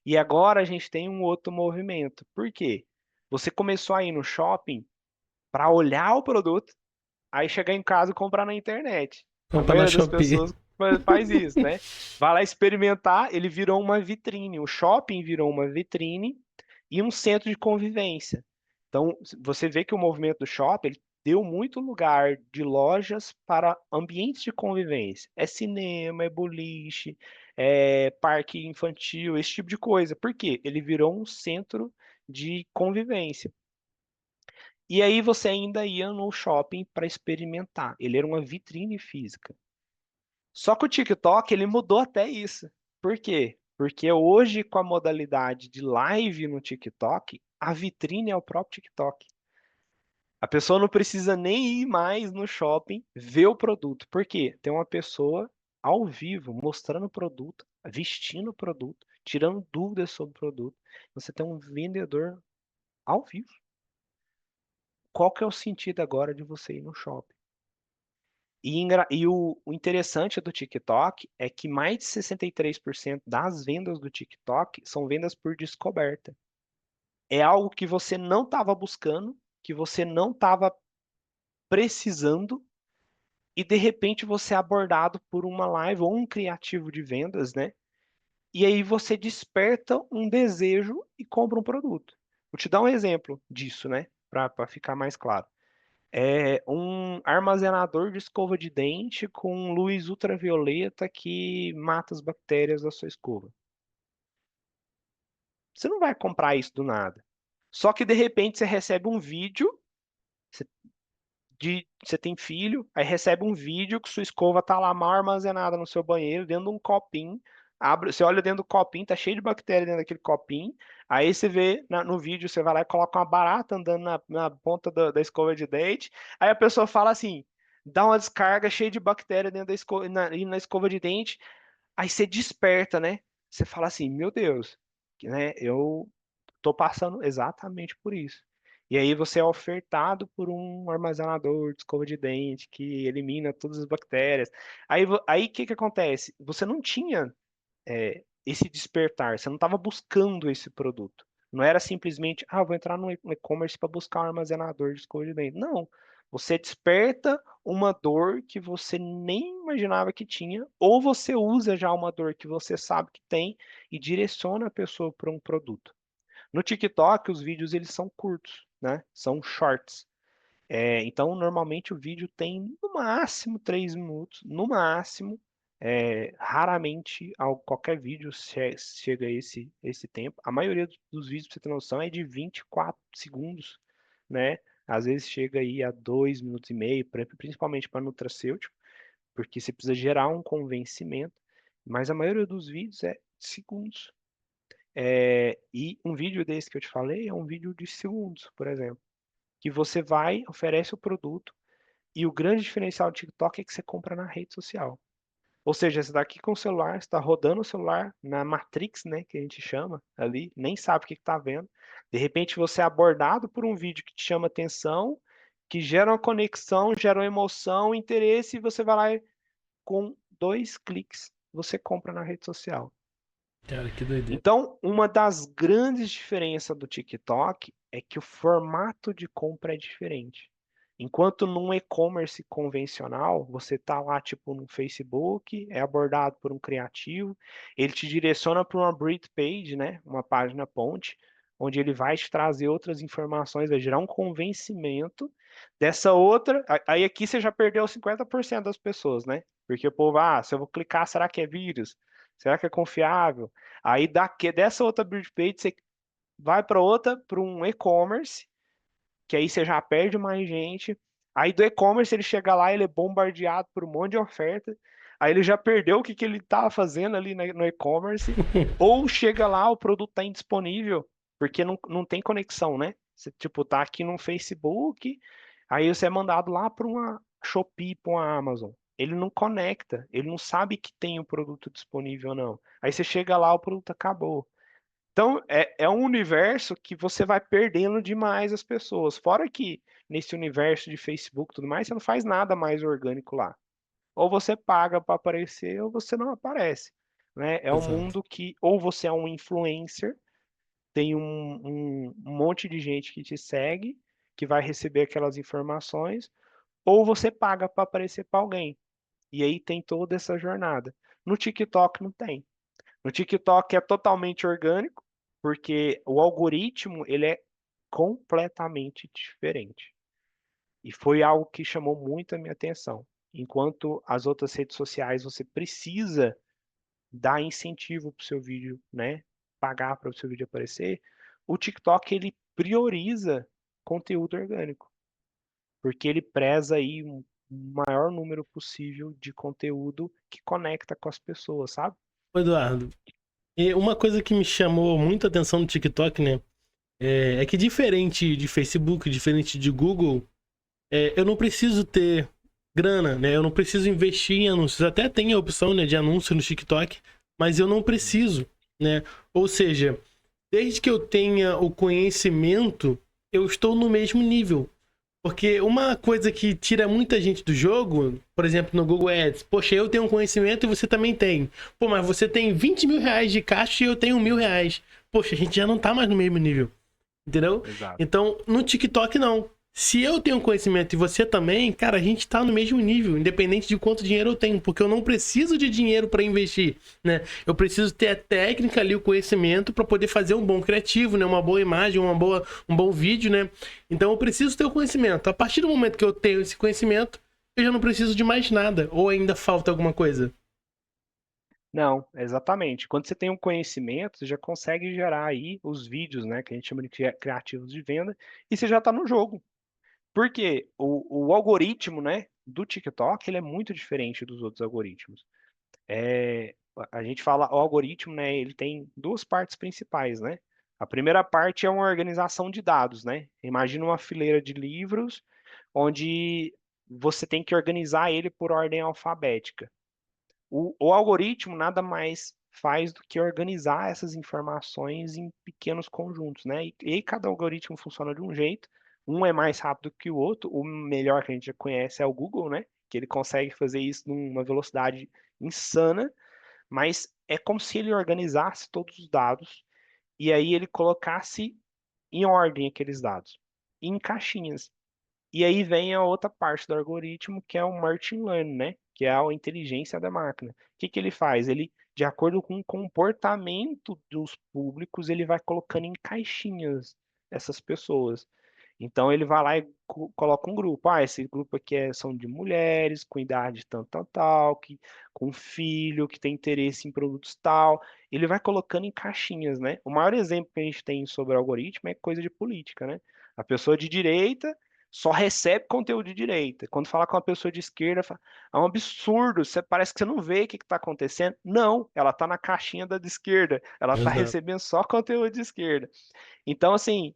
E agora a gente tem um outro movimento. Por quê? Você começou a ir no shopping para olhar o produto, aí chegar em casa e comprar na internet. A Comprar na maioria das Shopee. pessoas faz isso, né? Vai lá experimentar, ele virou uma vitrine. O shopping virou uma vitrine e um centro de convivência. Então, você vê que o movimento do shopping ele deu muito lugar de lojas para ambientes de convivência. É cinema, é boliche, é parque infantil, esse tipo de coisa. Por quê? Ele virou um centro de convivência. E aí você ainda ia no shopping para experimentar. Ele era uma vitrine física. Só que o TikTok, ele mudou até isso. Por quê? Porque hoje, com a modalidade de live no TikTok, a vitrine é o próprio TikTok. A pessoa não precisa nem ir mais no shopping ver o produto. Por quê? Tem uma pessoa ao vivo mostrando o produto, vestindo o produto, tirando dúvidas sobre o produto. Você tem um vendedor ao vivo. Qual que é o sentido agora de você ir no shopping? E o interessante do TikTok é que mais de 63% das vendas do TikTok são vendas por descoberta. É algo que você não estava buscando, que você não estava precisando, e de repente você é abordado por uma live ou um criativo de vendas, né? E aí você desperta um desejo e compra um produto. Vou te dar um exemplo disso, né? Para ficar mais claro. É um armazenador de escova de dente com luz ultravioleta que mata as bactérias da sua escova. Você não vai comprar isso do nada. Só que de repente você recebe um vídeo, você, você tem filho, aí recebe um vídeo que sua escova tá lá mal armazenada no seu banheiro, dentro de um copinho. Abre, você olha dentro do copinho, tá cheio de bactéria dentro daquele copinho. Aí você vê no vídeo, você vai lá e coloca uma barata andando na ponta da escova de dente. Aí a pessoa fala assim: dá uma descarga cheia de bactéria dentro da escova, na escova de dente. Aí você desperta, né? Você fala assim: meu Deus, né? Eu tô passando exatamente por isso. E aí você é ofertado por um armazenador de escova de dente que elimina todas as bactérias. Aí o que que acontece? Você não tinha esse despertar, você não estava buscando esse produto. Não era simplesmente, vou entrar no e-commerce para buscar um armazenador de escova de dente. Não. Você desperta uma dor que você nem imaginava que tinha, ou você usa já uma dor que você sabe que tem e direciona a pessoa para um produto. No TikTok, os vídeos eles são curtos, né? São shorts. Então, normalmente o vídeo tem no máximo 3 minutos, no máximo. Raramente qualquer vídeo chega a esse tempo. A maioria dos vídeos, pra você ter noção, é de 24 segundos, né? Às vezes chega aí a 2 minutos e meio, principalmente para nutracêutico, porque você precisa gerar um convencimento. Mas a maioria dos vídeos é segundos. E um vídeo desse que eu te falei é um vídeo de segundos, por exemplo, que você vai, oferece o produto, e o grande diferencial do TikTok é que você compra na rede social. Ou seja, você está aqui com o celular, você está rodando o celular na Matrix, né, que a gente chama ali, nem sabe o que está vendo. De repente você é abordado por um vídeo que te chama atenção que geram a conexão, geram emoção, interesse, e você vai lá e com 2 cliques você compra na rede social. Cara, que doideira. Então, uma das grandes diferenças do TikTok é que o formato de compra é diferente. Enquanto num e-commerce convencional, você tá lá tipo no Facebook, é abordado por um criativo, ele te direciona para uma Brit Page, né, uma página ponte, onde ele vai te trazer outras informações, vai gerar um convencimento dessa outra. Aí aqui você já perdeu 50% das pessoas, né? Porque o povo, se eu vou clicar, será que é vírus? Será que é confiável? Aí dessa outra build page você vai para outra, para um e-commerce, que aí você já perde mais gente. Aí do e-commerce ele chega lá, ele é bombardeado por um monte de oferta. Aí ele já perdeu o que ele estava fazendo ali no e-commerce. Ou chega lá, o produto está indisponível, porque não tem conexão, né? Você tipo tá aqui no Facebook, aí você é mandado lá para uma Shopee, para uma Amazon. Ele não conecta, ele não sabe que tem o produto disponível ou não. Aí você chega lá, o produto acabou. Então, é um universo que você vai perdendo demais as pessoas. Fora que nesse universo de Facebook e tudo mais, você não faz nada mais orgânico lá. Ou você paga para aparecer, ou você não aparece. Né? É um Exato. mundo que ou você é um influencer, tem um monte de gente que te segue, que vai receber aquelas informações, ou você paga para aparecer para alguém. E aí tem toda essa jornada. No TikTok não tem. No TikTok é totalmente orgânico, porque o algoritmo ele é completamente diferente. E foi algo que chamou muito a minha atenção. Enquanto as outras redes sociais você precisa dar incentivo para o seu vídeo, né? Pagar para o seu vídeo aparecer, o TikTok ele prioriza conteúdo orgânico, porque ele preza aí um maior número possível de conteúdo que conecta com as pessoas, sabe? Ô, Eduardo, e uma coisa que me chamou muito a atenção no TikTok, né? É que diferente de Facebook, diferente de Google, eu não preciso ter grana, né? Eu não preciso investir em anúncios. Até tem a opção, né, de anúncio no TikTok, mas eu não Uhum. preciso, né? Ou seja, desde que eu tenha o conhecimento, eu estou no mesmo nível. Porque uma coisa que tira muita gente do jogo, por exemplo, no Google Ads, poxa, eu tenho um conhecimento e você também tem. Pô, mas você tem 20 mil reais de caixa e eu tenho 1.000 reais. Poxa, a gente já não tá mais no mesmo nível. Entendeu? Exato. Então, no TikTok, não. Se eu tenho conhecimento e você também, cara, a gente tá no mesmo nível, independente de quanto dinheiro eu tenho, porque eu não preciso de dinheiro para investir, né? Eu preciso ter a técnica ali, o conhecimento para poder fazer um bom criativo, né? Uma boa imagem, um bom vídeo, né? Então eu preciso ter o conhecimento. A partir do momento que eu tenho esse conhecimento, eu já não preciso de mais nada, ou ainda falta alguma coisa. Não, exatamente. Quando você tem um conhecimento, você já consegue gerar aí os vídeos, né, que a gente chama de criativos de venda, e você já está no jogo. Porque o algoritmo, né, do TikTok, ele é muito diferente dos outros algoritmos. A gente fala, o algoritmo, né, ele tem duas partes principais, né? A primeira parte é uma organização de dados, né? Imagina uma fileira de livros onde você tem que organizar ele por ordem alfabética. O algoritmo nada mais faz do que organizar essas informações em pequenos conjuntos, né? E cada algoritmo funciona de um jeito. Um é mais rápido que o outro. O melhor que a gente já conhece é o Google, né? Que ele consegue fazer isso numa velocidade insana, mas é como se ele organizasse todos os dados e aí ele colocasse em ordem aqueles dados, em caixinhas. E aí vem a outra parte do algoritmo, que é o machine learning, né? Que é a inteligência da máquina. O que que ele faz? Ele, de acordo com o comportamento dos públicos, ele vai colocando em caixinhas essas pessoas. Então ele vai lá e coloca um grupo. Esse grupo aqui são de mulheres com idade tal, tal, tal, com filho, que tem interesse em produtos tal. Ele vai colocando em caixinhas, né? O maior exemplo que a gente tem sobre algoritmo é coisa de política, né? A pessoa de direita só recebe conteúdo de direita. Quando fala com uma pessoa de esquerda, fala, é um absurdo, parece que você não vê o que está acontecendo. Não, ela está na caixinha da de esquerda, ela está Exato. recebendo só conteúdo de esquerda. Então, assim,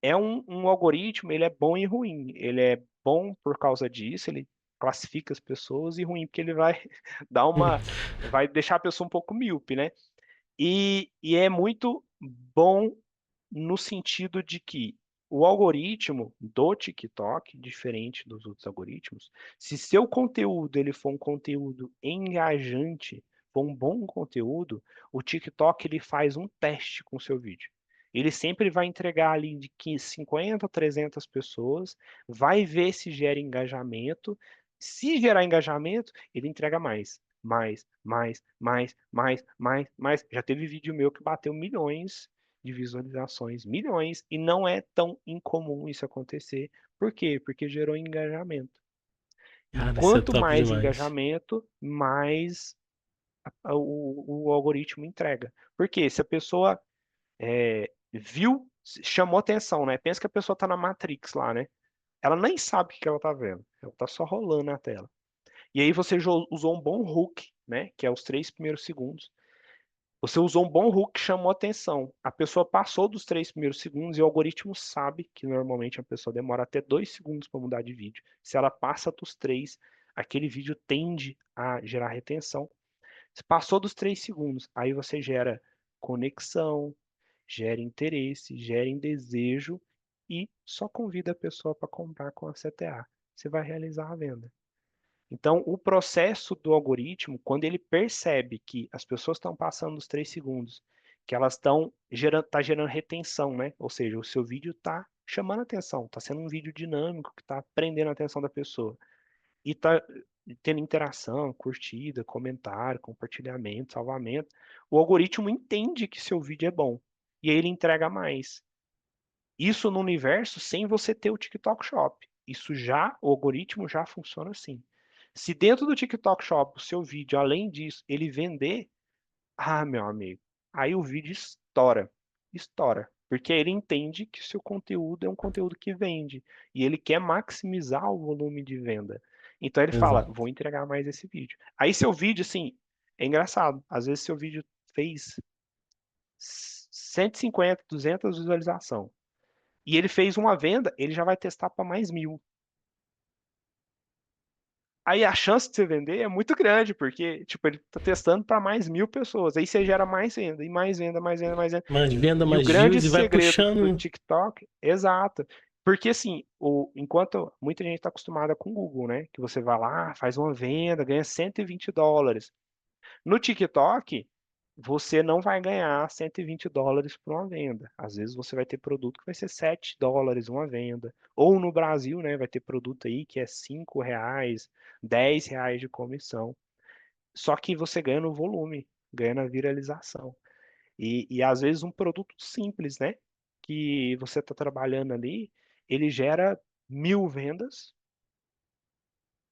é um algoritmo, ele é bom e ruim. Ele é bom por causa disso, ele classifica as pessoas, e ruim porque ele vai dar vai deixar a pessoa um pouco míope, né? E é muito bom no sentido de que o algoritmo do TikTok, diferente dos outros algoritmos, se seu conteúdo ele for um conteúdo engajante, for um bom conteúdo, o TikTok ele faz um teste com o seu vídeo. Ele sempre vai entregar ali de 50 a 300 pessoas, vai ver se gera engajamento. Se gerar engajamento, ele entrega mais. Mais. Já teve vídeo meu que bateu milhões de visualizações, milhões, e não é tão incomum isso acontecer. Por quê? Porque gerou engajamento. E Cara, isso é quanto top mais demais. engajamento, mais o algoritmo entrega. Porque se a pessoa viu, chamou atenção, né? Pensa que a pessoa tá na Matrix lá, né? Ela nem sabe o que ela tá vendo. Ela tá só rolando na tela. E aí você usou um bom hook, né? Que é os 3 primeiros segundos. Você usou um bom hook que chamou atenção. A pessoa passou dos 3 primeiros segundos e o algoritmo sabe que normalmente a pessoa demora até 2 segundos para mudar de vídeo. Se ela passa dos 3, aquele vídeo tende a gerar retenção. Se passou dos 3 segundos, aí você gera conexão, gera interesse, gera desejo e só convida a pessoa para comprar com a CTA. Você vai realizar a venda. Então, o processo do algoritmo, quando ele percebe que as pessoas estão passando dos 3 segundos, que elas estão gerando retenção, né? Ou seja, o seu vídeo está chamando atenção, está sendo um vídeo dinâmico que está prendendo a atenção da pessoa. E está tendo interação, curtida, comentário, compartilhamento, salvamento. O algoritmo entende que seu vídeo é bom. E aí ele entrega mais. Isso no universo sem você ter o TikTok Shop. O algoritmo já funciona assim. Se dentro do TikTok Shop o seu vídeo, além disso, ele vender, meu amigo, aí o vídeo estoura. Estoura. Porque ele entende que o seu conteúdo é um conteúdo que vende. E ele quer maximizar o volume de venda. Então ele fala, Exato. vou entregar mais esse vídeo. Aí seu vídeo, assim, é engraçado. Às vezes seu vídeo fez 150, 200 visualizações. E ele fez uma venda, ele já vai testar para mais 1.000. Aí a chance de você vender é muito grande, porque tipo, ele está testando para mais 1.000 pessoas. Aí você gera mais venda, e mais venda, mais venda, mais venda. Mais venda, E o mais grande views e vai segredo do puxando. TikTok, exato. Porque assim, enquanto muita gente está acostumada com o Google, né? Que você vai lá, faz uma venda, ganha US$ 120. No TikTok, você não vai ganhar US$ 120 por uma venda. Às vezes você vai ter produto que vai ser US$ 7 uma venda. Ou no Brasil, né, vai ter produto aí que é R$ 5, R$ 10 de comissão. Só que você ganha no volume, ganha na viralização. E às vezes um produto simples, né, que você está trabalhando ali, ele gera 1.000 vendas.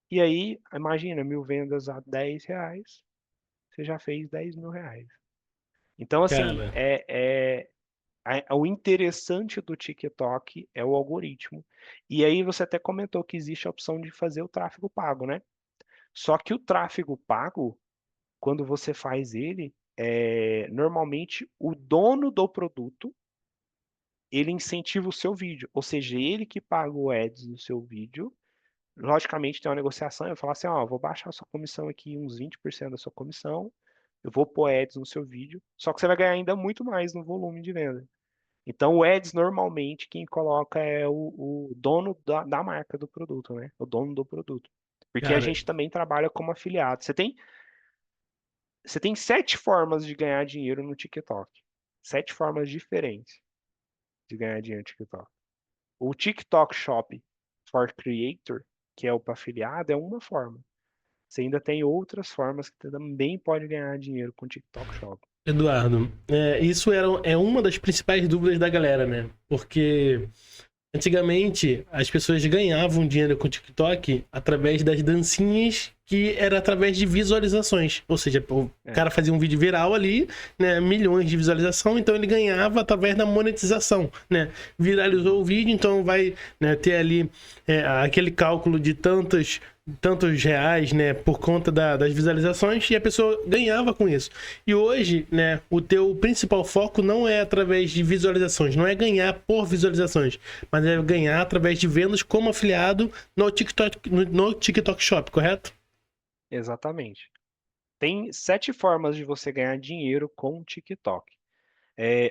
E aí, imagina, 1.000 vendas a R$ 10, você já fez R$ 10.000. Então, assim, Cara, o interessante do TikTok é o algoritmo. E aí você até comentou que existe a opção de fazer o tráfego pago, né? Só que o tráfego pago, quando você faz ele, normalmente o dono do produto, ele incentiva o seu vídeo. Ou seja, ele que paga o ads no seu vídeo. Logicamente tem uma negociação, eu falo assim, ó, vou baixar a sua comissão aqui, uns 20% da sua comissão, eu vou pôr ads no seu vídeo, só que você vai ganhar ainda muito mais no volume de venda. Então, o ads, normalmente, quem coloca é o dono da marca do produto, né? O dono do produto. Porque a cara, gente também trabalha como afiliado. Você tem 7 formas de ganhar dinheiro no TikTok. 7 formas diferentes de ganhar dinheiro no TikTok. O TikTok Shop for Creator, que é o para afiliado, é uma forma. Você ainda tem outras formas que você também pode ganhar dinheiro com o TikTok Shop. Eduardo, isso é uma das principais dúvidas da galera, né? Porque antigamente as pessoas ganhavam dinheiro com o TikTok através das dancinhas que era através de visualizações. Ou seja, o É, cara fazia um vídeo viral ali, né? Milhões de visualização, então ele ganhava através da monetização, né? Viralizou o vídeo, então vai, né, ter ali aquele cálculo de tantos reais, né, por conta das visualizações, e a pessoa ganhava com isso. E hoje, né, o teu principal foco não é através de visualizações, não é ganhar por visualizações, mas é ganhar através de vendas como afiliado no TikTok, no TikTok Shop, correto? exatamente. Tem 7 formas de você ganhar dinheiro com o TikTok.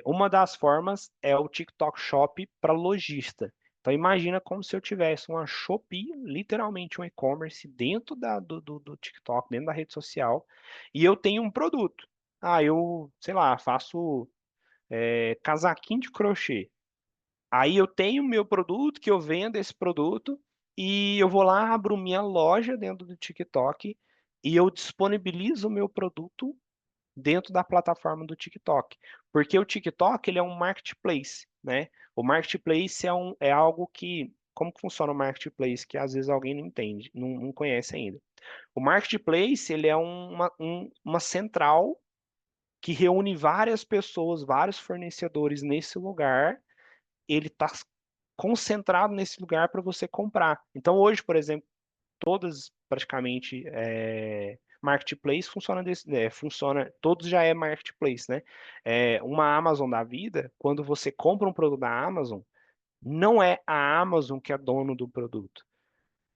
Uma das formas é o TikTok Shop para lojista. Então imagina como se eu tivesse uma Shopee, literalmente um e-commerce dentro do TikTok, dentro da rede social, e eu tenho um produto. Eu, sei lá, faço casaquinho de crochê. Aí eu tenho o meu produto, que eu vendo esse produto, e eu vou lá, abro minha loja dentro do TikTok e eu disponibilizo o meu produto dentro da plataforma do TikTok. Porque o TikTok, ele é um marketplace, né? O marketplace é algo que... Como que funciona o marketplace? Que às vezes alguém não entende, não conhece ainda. O marketplace, ele é uma central que reúne várias pessoas, vários fornecedores nesse lugar. Ele está concentrado nesse lugar para você comprar. Então hoje, por exemplo, todas praticamente marketplace funciona, todos já é marketplace, né? Uma Amazon da vida, quando você compra um produto da Amazon, não é a Amazon que é dono do produto,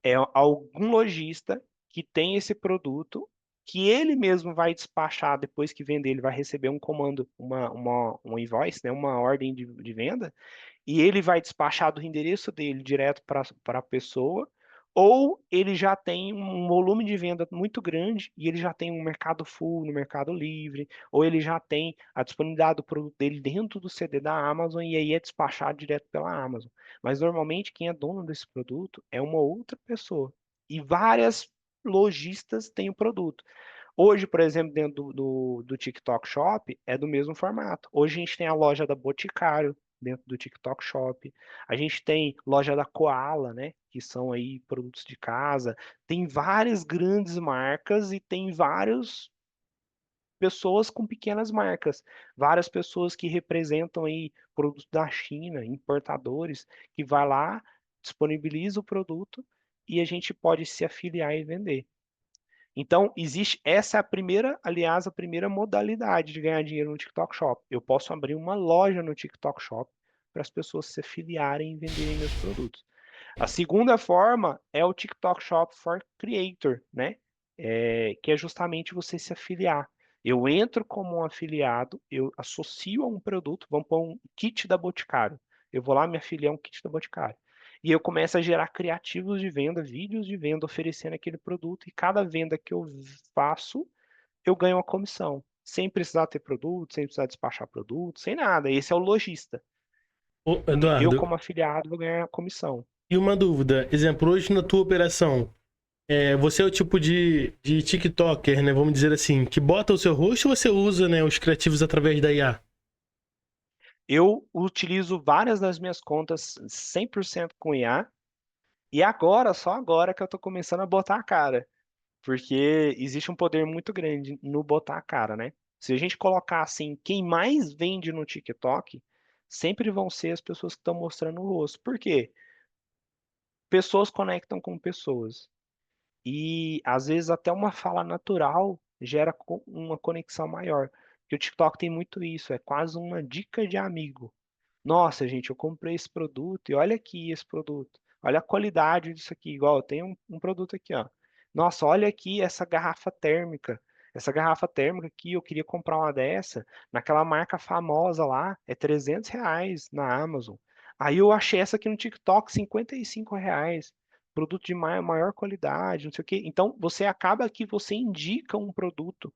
é algum lojista que tem esse produto, que ele mesmo vai despachar depois que vender, ele vai receber um comando, um invoice, né, uma ordem de venda, e ele vai despachar do endereço dele direto para a pessoa, ou ele já tem um volume de venda muito grande e ele já tem um mercado full no Mercado Livre, ou ele já tem a disponibilidade do produto dele dentro do CD da Amazon e aí é despachado direto pela Amazon. Mas normalmente quem é dono desse produto é uma outra pessoa. E várias lojistas têm o produto. Hoje, por exemplo, dentro do TikTok Shop, é do mesmo formato. Hoje a gente tem a loja da Boticário dentro do TikTok Shop. A gente tem loja da Koala, né? Que são aí produtos de casa. Tem várias grandes marcas e tem várias pessoas com pequenas marcas. Várias pessoas que representam aí produtos da China, importadores, que vai lá, disponibiliza o produto e a gente pode se afiliar e vender. Então, existe essa é a primeira, aliás, a primeira modalidade de ganhar dinheiro no TikTok Shop. Eu posso abrir uma loja no TikTok Shop para as pessoas se afiliarem e venderem meus produtos. A segunda forma é o TikTok Shop for Creator, né? Que é justamente você se afiliar. Eu entro como um afiliado, eu associo a um produto, vamos pôr um kit da Boticário. Eu vou lá me afiliar a um kit da Boticário. E eu começo a gerar criativos de venda, vídeos de venda oferecendo aquele produto. E cada venda que eu faço, eu ganho uma comissão. Sem precisar ter produto, sem precisar despachar produto, sem nada. Esse é o lojista. Ô, Eu, Eduardo, como afiliado, vou ganhar a comissão. e uma dúvida. Exemplo, hoje na tua operação, você é o tipo de TikToker, né? Vamos dizer assim, que bota o seu rosto ou você usa, né, os criativos através da IA? Eu utilizo várias das minhas contas 100% com IA. E agora, só agora que eu tô começando a botar a cara. Porque existe um poder muito grande no botar a cara, né? Se a gente colocar assim, quem mais vende no TikTok, sempre vão ser as pessoas que estão mostrando o rosto. Por quê? Pessoas conectam com pessoas. E às vezes até uma fala natural gera uma conexão maior. Porque o TikTok tem muito isso, é quase uma dica de amigo. Nossa, gente, eu comprei esse produto e olha aqui esse produto. Olha a qualidade disso aqui. Igual eu tenho um produto aqui, ó. Nossa, olha aqui essa garrafa térmica. Essa garrafa térmica aqui, eu queria comprar uma dessa. Naquela marca famosa lá, é R$ 300 na Amazon. Aí eu achei essa aqui no TikTok, R$ 55. Produto de maior qualidade, não sei o quê. Então, você acaba que você indica um produto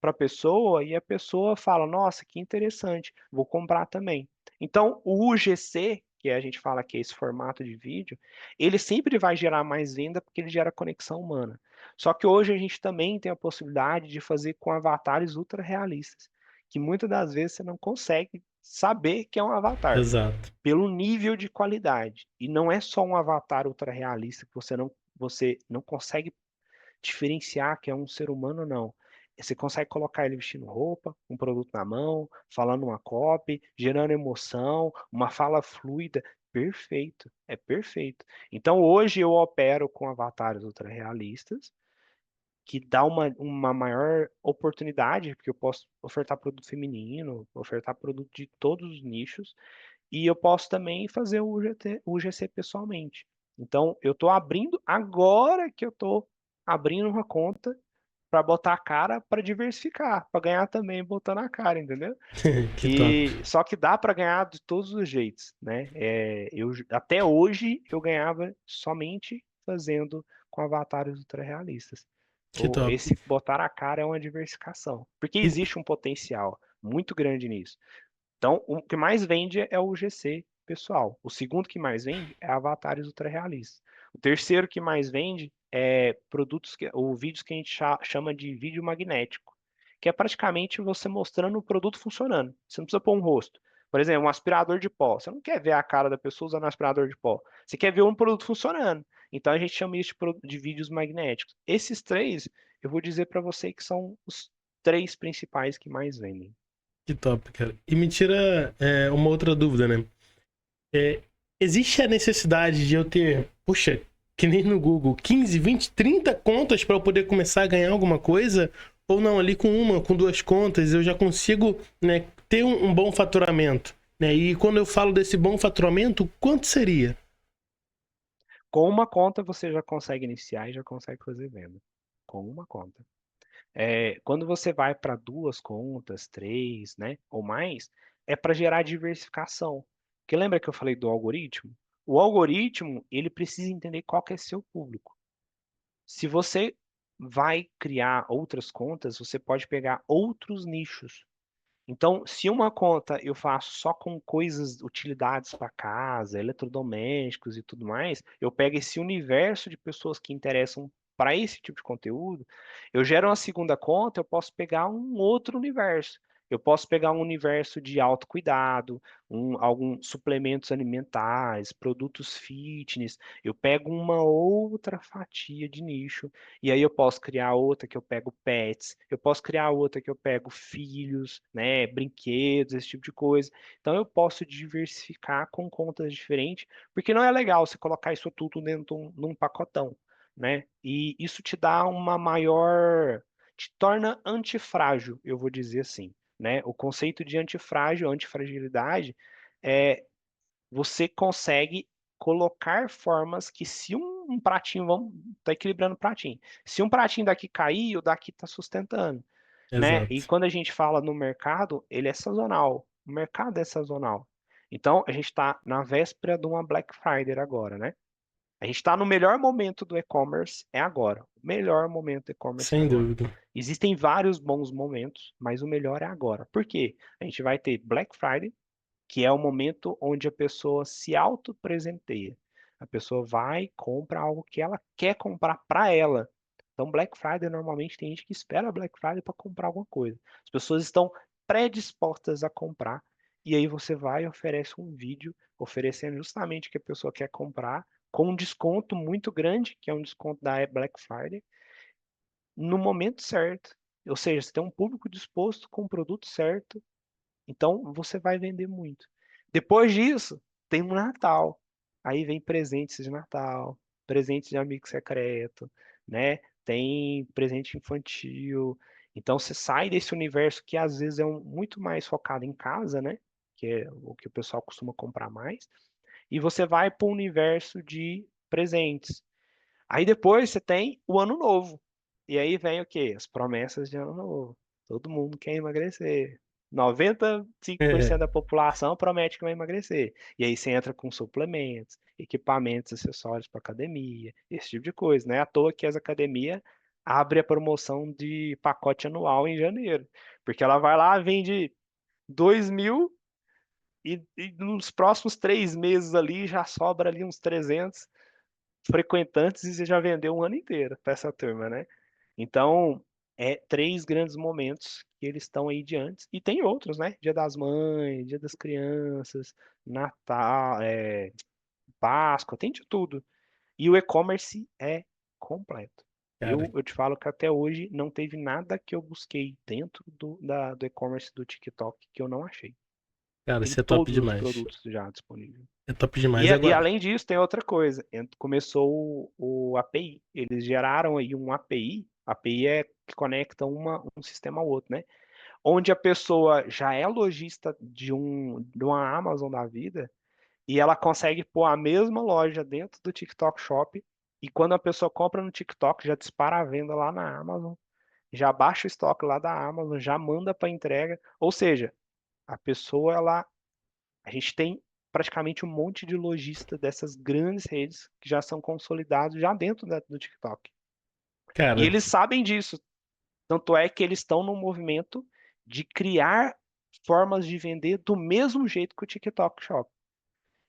para a pessoa e a pessoa fala: Nossa, que interessante, vou comprar também. Então, o UGC, que a gente fala que é esse formato de vídeo, ele sempre vai gerar mais venda porque ele gera conexão humana. Só que hoje a gente também tem a possibilidade de fazer com avatares ultra realistas, que muitas das vezes você não consegue saber que é um avatar, Exato. pelo nível de qualidade. E não é só um avatar ultra realista que você não consegue diferenciar que é um ser humano, não. Você consegue colocar ele vestindo roupa, um produto na mão, falando uma copy, gerando emoção, uma fala fluida. Perfeito, é perfeito. Então hoje eu opero com avatares ultra realistas, que dá uma maior oportunidade, porque eu posso ofertar produto feminino, ofertar produto de todos os nichos, e eu posso também fazer o UGC pessoalmente. Então, eu estou abrindo, agora que eu estou abrindo uma conta para botar a cara para diversificar, para ganhar também botando a cara, entendeu? Que top. E só que dá para ganhar de todos os jeitos, né? Até hoje eu ganhava somente fazendo com avatares ultra realistas. Que top. Esse botar a cara é uma diversificação, porque E- existe um potencial muito grande nisso. Então, o que mais vende é o GC pessoal. O segundo que mais vende é avatares ultra realistas. O terceiro que mais vende é ou vídeos que a gente chama de vídeo magnético, que é praticamente você mostrando o produto funcionando. Você não precisa pôr um rosto. Por exemplo, um aspirador de pó. Você não quer ver a cara da pessoa usando um aspirador de pó. Você quer ver um produto funcionando. Então a gente chama isso de vídeos magnéticos. Esses três, eu vou dizer para você que são os três principais que mais vendem. Que top, cara. E me tira uma outra dúvida, né? É, existe a necessidade de eu ter, puxa, que nem no Google, 15, 20, 30 contas para eu poder começar a ganhar alguma coisa? Ou não, ali com uma, com duas contas, eu já consigo, né, ter um bom faturamento, né? E quando eu falo desse bom faturamento, quanto seria? Com uma conta você já consegue iniciar e já consegue fazer venda. Com uma conta. Quando você vai para duas contas, três, né, ou mais, é para gerar diversificação. Porque lembra que eu falei do algoritmo? O algoritmo, ele precisa entender qual que é seu público. Se você vai criar outras contas, você pode pegar outros nichos. Então, se uma conta eu faço só com coisas, utilidades para casa, eletrodomésticos e tudo mais, eu pego esse universo de pessoas que interessam para esse tipo de conteúdo, eu gero uma segunda conta, eu posso pegar um outro universo. Eu posso pegar um universo de autocuidado, alguns suplementos alimentares, produtos fitness. Eu pego uma outra fatia de nicho e aí eu posso criar outra que eu pego pets, eu posso criar outra que eu pego filhos, né, brinquedos, esse tipo de coisa. Então eu posso diversificar com contas diferentes, porque não é legal você colocar isso tudo dentro num pacotão, né? E isso te dá uma maior, te torna antifrágil, eu vou dizer assim, né? O conceito de antifrágil, antifragilidade é você consegue colocar formas que se um pratinho, vamos tá equilibrando o pratinho. Se um pratinho daqui cair, o daqui está sustentando, né? E Exato. quando a gente fala no mercado, ele é sazonal. O mercado é sazonal. Então, a gente está na véspera de uma Black Friday agora, né? A gente está no melhor momento do e-commerce, é agora. O melhor momento do e-commerce é Sem agora. dúvida. Existem vários bons momentos, mas o melhor é agora. Por quê? A gente vai ter Black Friday, que é o momento onde a pessoa se autopresenteia. A pessoa vai e compra algo que ela quer comprar para ela. Então, Black Friday, normalmente tem gente que espera Black Friday para comprar alguma coisa. As pessoas estão predispostas a comprar, e aí você vai e oferece um vídeo oferecendo justamente o que a pessoa quer comprar, com um desconto muito grande, que é um desconto da Black Friday, no momento certo. Ou seja, você tem um público disposto com o produto certo, então você vai vender muito. Depois disso, tem o Natal. Aí vem presentes de Natal, presentes de amigo secreto, né? Tem presente infantil. Então você sai desse universo que às vezes é muito mais focado em casa, né? Que é o que o pessoal costuma comprar mais. E você vai para o universo de presentes. Aí depois você tem o ano novo. E aí vem o quê? As promessas de ano novo. Todo mundo quer emagrecer. 95% da população promete que vai emagrecer. E aí você entra com suplementos, equipamentos, acessórios para academia, esse tipo de coisa. Não é à toa que as academias abrem a promoção de pacote anual em janeiro. Porque ela vai lá, vende 2.000 e nos próximos 3 meses ali já sobra ali uns 300 frequentantes e você já vendeu um ano inteiro para essa turma, né? Então, três grandes momentos que eles estão aí diante. E tem outros, né? Dia das Mães, Dia das Crianças, Natal, Páscoa, tem de tudo. E o e-commerce é completo. Cara, Eu te falo que até hoje não teve nada que eu busquei dentro do e-commerce do TikTok que eu não achei. cara, Tem isso é top todos os demais. produtos já disponíveis. É top E, demais. e Agora, além disso, tem outra coisa. Começou o API. Eles geraram aí um API. API é que conecta um sistema ao outro, né? Onde a pessoa já é lojista de uma Amazon da vida e ela consegue pôr a mesma loja dentro do TikTok Shop. E quando a pessoa compra no TikTok, já dispara a venda lá na Amazon. já baixa o estoque lá da Amazon, já manda para entrega. Ou seja, a pessoa, a gente tem praticamente um monte de lojista dessas grandes redes que já são consolidados já dentro do TikTok. E Cara, eles sabem disso. Tanto é que eles estão no movimento de criar formas de vender do mesmo jeito que o TikTok Shop.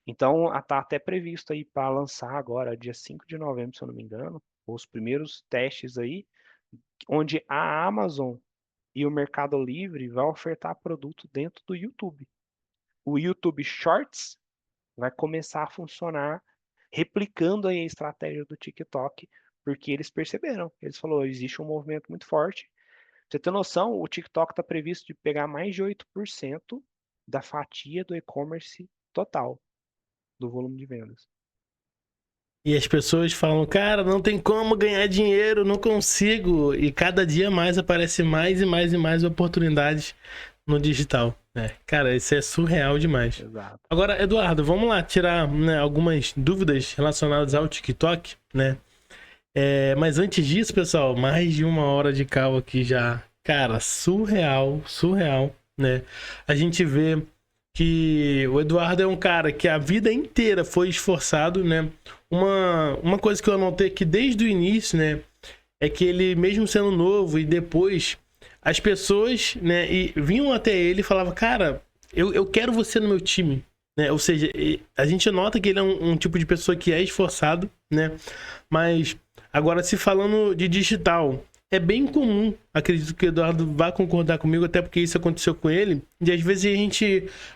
Então, está até previsto aí para lançar agora, dia 5 de novembro, se eu não me engano, os primeiros testes aí, onde a Amazon e o Mercado Livre vai ofertar produto dentro do YouTube. O YouTube Shorts vai começar a funcionar replicando aí a estratégia do TikTok, porque eles perceberam, eles falaram, existe um movimento muito forte. Pra você ter noção, o TikTok está previsto de pegar mais de 8% da fatia do e-commerce total, do volume de vendas. e as pessoas falam, cara, não tem como ganhar dinheiro, não consigo. E cada dia mais aparece mais e mais e mais oportunidades no digital. Cara, isso é surreal demais. Exato. Agora, Eduardo, vamos lá tirar, né, algumas dúvidas relacionadas ao TikTok, né? Mas antes disso, pessoal, mais de 1 hora de call aqui já. Cara, surreal, surreal, né? A gente vê que o Eduardo é um cara que a vida inteira foi esforçado, né? Uma coisa que eu anotei aqui desde o início, né? É que ele, mesmo sendo novo e depois, as pessoas, né, vinham até ele e falavam, cara, eu quero você no meu time, né? Ou seja, a gente nota que ele é um tipo de pessoa que é esforçado, né? Mas, agora, se falando de digital, é bem comum, acredito que o Eduardo vai concordar comigo, até porque isso aconteceu com ele, de às vezes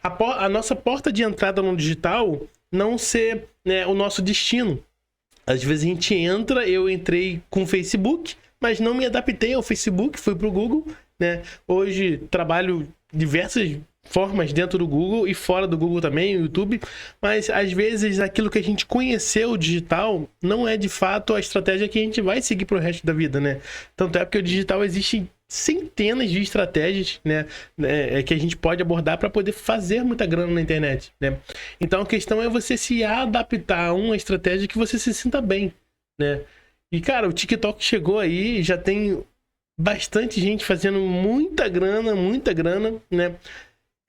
a nossa porta de entrada no digital não ser, né, o nosso destino. Às vezes a gente entra, eu entrei com o Facebook, mas não me adaptei ao Facebook, fui pro Google, né? Hoje trabalho diversas formas dentro do Google e fora do Google também, o YouTube, mas às vezes aquilo que a gente conheceu digital não é de fato a estratégia que a gente vai seguir pro resto da vida, né? Tanto é porque o digital existe centenas de estratégias, né, que a gente pode abordar para poder fazer muita grana na internet, né? Então a questão é você se adaptar a uma estratégia que você se sinta bem, né? E cara, o TikTok chegou aí, já tem bastante gente fazendo muita grana, né?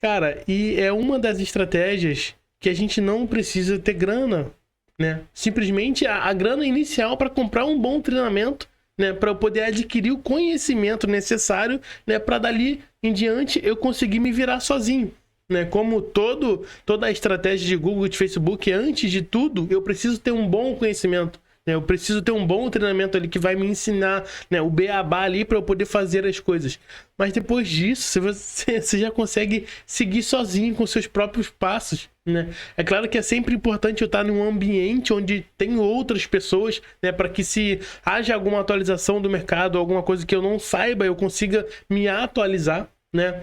Cara, e é uma das estratégias que a gente não precisa ter grana, né? Simplesmente a grana inicial para comprar um bom treinamento, né, para eu poder adquirir o conhecimento necessário, né, para dali em diante eu conseguir me virar sozinho, né? Como toda a estratégia de Google e de Facebook, antes de tudo, eu preciso ter um bom conhecimento, né? Eu preciso ter um bom treinamento ali que vai me ensinar, né, o beabá ali para eu poder fazer as coisas. Mas depois disso, você já consegue seguir sozinho com seus próprios passos, né? É claro que é sempre importante eu estar num ambiente onde tem outras pessoas, né, para que se haja alguma atualização do mercado, alguma coisa que eu não saiba, eu consiga me atualizar, né?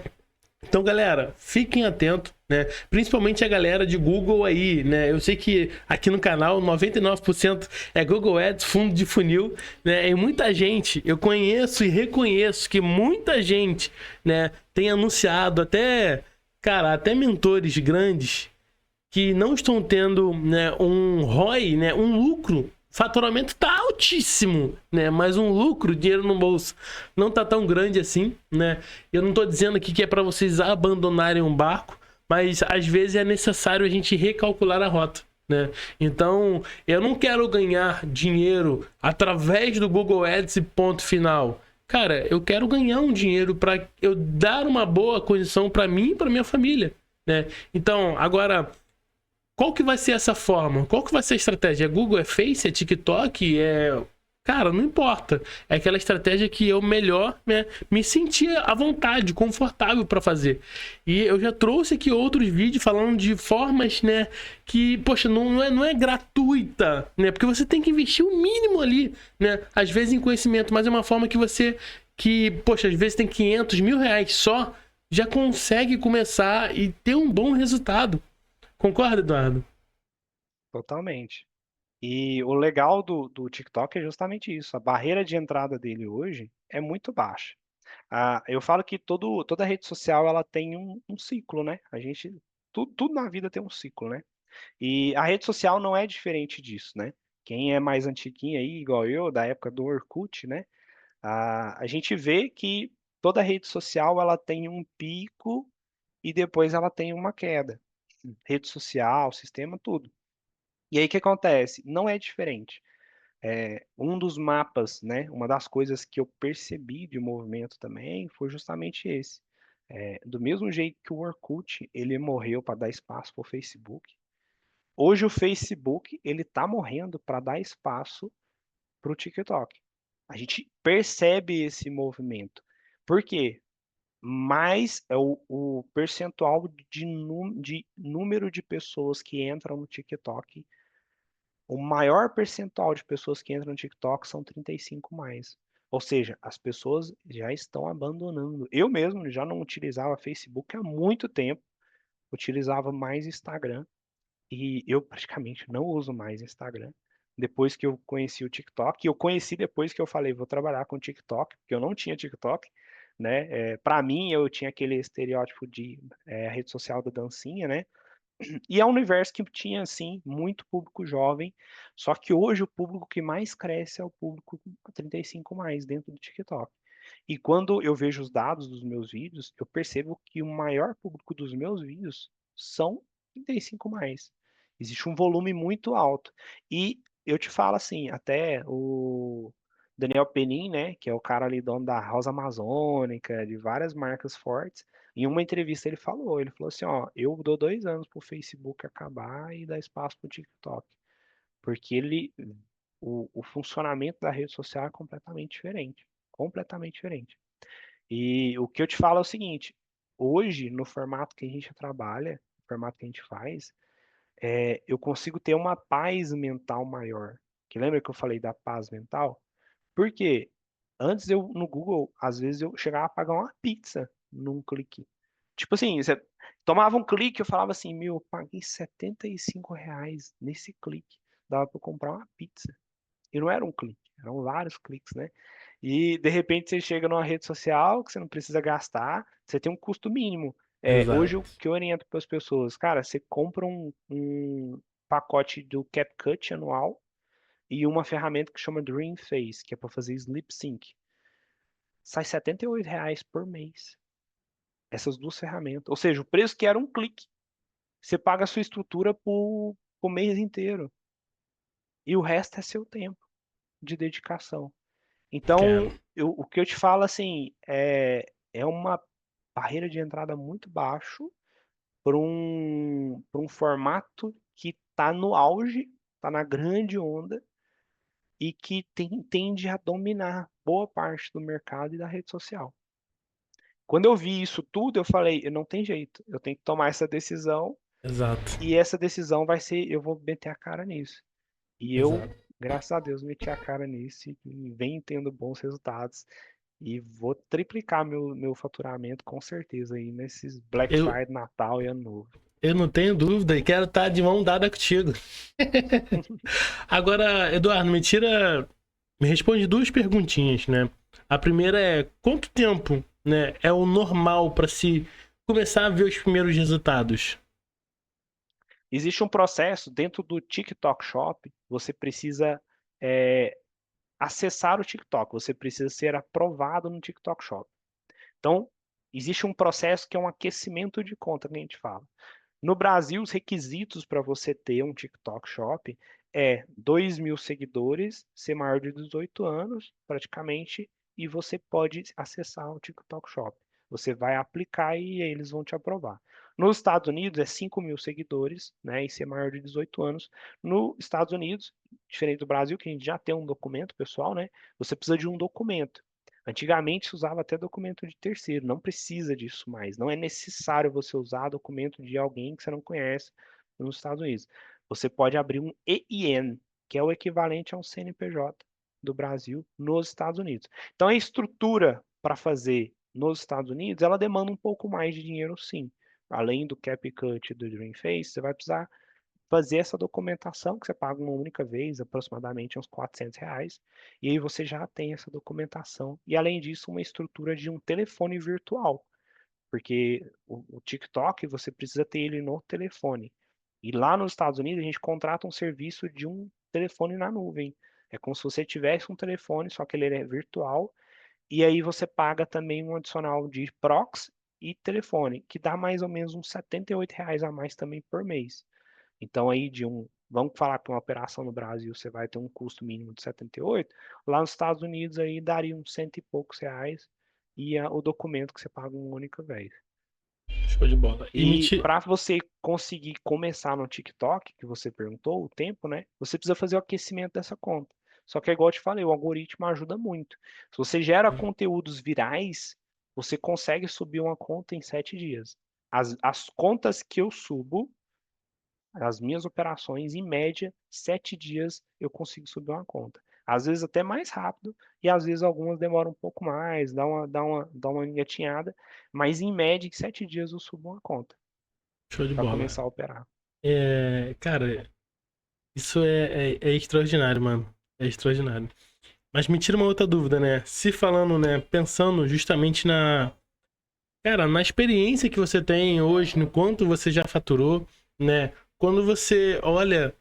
Então, galera, fiquem atentos, né? Principalmente a galera de Google aí, né? Eu sei que aqui no canal 99% é Google Ads, fundo de funil, né? E muita gente, eu conheço e reconheço que muita gente, né, tem anunciado até mentores grandes que não estão tendo, né, um ROI, né, um lucro. Faturamento está altíssimo, né? Mas um lucro, dinheiro no bolso, não tá tão grande assim, né? Eu não tô dizendo aqui que é para vocês abandonarem um barco, mas às vezes é necessário a gente recalcular a rota, né? Então, eu não quero ganhar dinheiro através do Google Ads e ponto final. Cara, eu quero ganhar um dinheiro para eu dar uma boa condição para mim e para minha família, né? Então, agora, qual que vai ser essa forma? Qual que vai ser a estratégia? É Google, é Face, é TikTok? Cara, não importa. É aquela estratégia que eu melhor, né, me sentia à vontade, confortável para fazer. E eu já trouxe aqui outros vídeos falando de formas, né, que, poxa, não é gratuita, né? Porque você tem que investir o mínimo ali, né? Às vezes em conhecimento, mas é uma forma poxa, às vezes tem 500 mil reais só, já consegue começar e ter um bom resultado. Concorda, Eduardo? Totalmente. E o legal do TikTok é justamente isso. A barreira de entrada dele hoje é muito baixa. Eu falo que toda rede social ela tem um ciclo, né? Tudo na vida tem um ciclo, né? E a rede social não é diferente disso, né? Quem é mais antiguinho aí, igual eu, da época do Orkut, né? A gente vê que toda rede social ela tem um pico e depois ela tem uma queda. Rede social, sistema, tudo. E aí o que acontece? Não é diferente. Um dos mapas, né, uma das coisas que eu percebi de movimento também foi justamente esse. Do mesmo jeito que o Orkut, ele morreu para dar espaço para o Facebook, hoje o Facebook, ele está morrendo para dar espaço para o TikTok. A gente percebe esse movimento. Por quê? Mais é o percentual de número de pessoas que entram no TikTok, o maior percentual de pessoas que entram no TikTok são 35 mais. Ou seja, as pessoas já estão abandonando. Eu mesmo já não utilizava Facebook há muito tempo, utilizava mais Instagram e eu praticamente não uso mais Instagram. Depois que eu conheci o TikTok, eu conheci depois que eu falei, vou trabalhar com TikTok, porque eu não tinha TikTok, né? Para mim, eu tinha aquele estereótipo de rede social da dancinha, né? E é um universo que tinha, assim, muito público jovem, só que hoje o público que mais cresce é o público 35 mais dentro do TikTok. E quando eu vejo os dados dos meus vídeos, eu percebo que o maior público dos meus vídeos são 35 mais. Existe um volume muito alto. E eu te falo assim, até o Daniel Penin, né, que é o cara ali dono da Rosa Amazônica, de várias marcas fortes, em uma entrevista ele falou assim, ó, eu dou 2 anos pro Facebook acabar e dar espaço pro TikTok, porque o funcionamento da rede social é completamente diferente. E o que eu te falo é o seguinte, hoje, no formato que a gente trabalha, no formato que a gente faz, eu consigo ter uma paz mental maior. Que lembra que eu falei da paz mental? Porque antes eu, no Google, às vezes eu chegava a pagar uma pizza num clique. Tipo assim, você tomava um clique, eu falava assim, meu, eu paguei R$ 75 nesse clique. Dava para comprar uma pizza. E não era um clique, eram vários cliques, né? E de repente você chega numa rede social que você não precisa gastar, você tem um custo mínimo. Hoje o Exato. que eu oriento para as pessoas, cara, você compra um pacote do CapCut anual e uma ferramenta que chama Dreamface, que é para fazer sleep sync. Sai R$ 78 por mês. Essas duas ferramentas. Ou seja, o preço que era um clique. Você paga a sua estrutura por mês inteiro. E o resto é seu tempo de dedicação. Cara, Então, o que eu te falo, assim, é uma barreira de entrada muito baixo para um formato que está no auge, está na grande onda e que tende a dominar boa parte do mercado e da rede social. Quando eu vi isso tudo, eu falei, eu não tem jeito, eu tenho que tomar essa decisão exato. e essa decisão vai ser, eu vou meter a cara nisso. E eu, Exato. graças a Deus, meti a cara nisso e venho tendo bons resultados. E vou triplicar meu faturamento com certeza aí nesses Black Eu, Friday, Natal e Ano Novo. eu não tenho dúvida e quero estar de mão dada contigo. Agora, Eduardo, me responde duas perguntinhas, né? A primeira é quanto tempo, né, é o normal para se começar a ver os primeiros resultados? Existe um processo dentro do TikTok Shop, você precisa é, acessar o TikTok, você precisa ser aprovado no TikTok Shop. Então, existe um processo que é um aquecimento de conta que a gente fala. No Brasil, os requisitos para você ter um TikTok Shop é 2.000 seguidores, ser maior de 18 anos, praticamente, e você pode acessar o TikTok Shop. Você vai aplicar e eles vão te aprovar. Nos Estados Unidos é 5.000 seguidores, né, e ser maior de 18 anos. Nos Estados Unidos, diferente do Brasil, que a gente já tem um documento pessoal, né, você precisa de um documento. Antigamente se usava até documento de terceiro, não precisa disso mais. Não é necessário você usar documento de alguém que você não conhece nos Estados Unidos. Você pode abrir um EIN, que é o equivalente a um CNPJ do Brasil nos Estados Unidos. Então a estrutura para fazer nos Estados Unidos, ela demanda um pouco mais de dinheiro, sim. Além do CapCut e do Dreamface, você vai precisar fazer essa documentação, que você paga uma única vez, aproximadamente uns R$ 400, e aí você já tem essa documentação. E além disso, uma estrutura de um telefone virtual, porque o TikTok você precisa ter ele no telefone. E lá nos Estados Unidos a gente contrata um serviço de um telefone na nuvem. É como se você tivesse um telefone, só que ele é virtual E aí você paga também um adicional de proxy e telefone, que dá mais ou menos uns R$ 78 a mais também por mês. Então aí vamos falar que uma operação no Brasil você vai ter um custo mínimo de 78, lá nos Estados Unidos aí daria uns cento e poucos reais e o documento que você paga uma única vez. Show de bola. E para você conseguir começar no TikTok, que você perguntou, o tempo, né? Você precisa fazer o aquecimento dessa conta. Só que, igual eu te falei, o algoritmo ajuda muito. Se você gera conteúdos virais, você consegue subir uma conta em 7 dias. As contas que eu subo, as minhas operações, em média, 7 dias eu consigo subir uma conta. Às vezes até mais rápido, e às vezes algumas demoram um pouco mais, dá uma engatinhada, mas em média, em 7 dias eu subo uma conta Show de para bola. começar a operar. Cara, isso é extraordinário, mano. É extraordinário. Mas me tira uma outra dúvida, né? Se falando, né? Pensando justamente cara, na experiência que você tem hoje, no quanto você já faturou, né? Quando você olha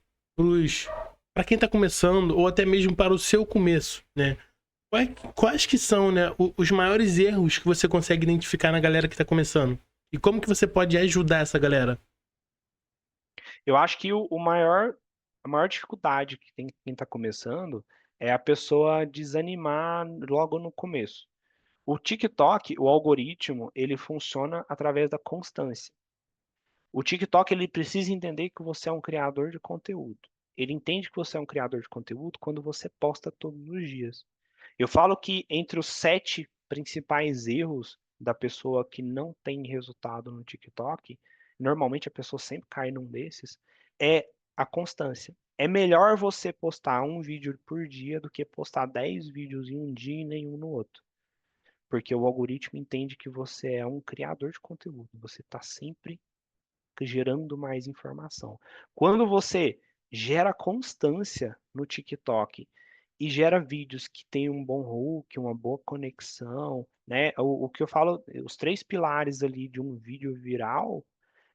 para quem tá começando, ou até mesmo para o seu começo, né? Quais que são, né, os maiores erros que você consegue identificar na galera que tá começando? E como que você pode ajudar essa galera? Eu acho que a maior dificuldade que tem quem está começando é a pessoa desanimar logo no começo. O TikTok, o algoritmo, ele funciona através da constância. O TikTok, ele precisa entender que você é um criador de conteúdo. Ele entende que você é um criador de conteúdo quando você posta todos os dias. Eu falo que entre os 7 principais erros da pessoa que não tem resultado no TikTok, normalmente a pessoa sempre cai num desses, é a constância. É melhor você postar um vídeo por dia do que postar 10 vídeos em um dia e nenhum no outro. Porque o algoritmo entende que você é um criador de conteúdo. Você está sempre gerando mais informação. Quando você gera constância no TikTok e gera vídeos que tem um bom hook, uma boa conexão, né? O que eu falo, os 3 pilares ali de um vídeo viral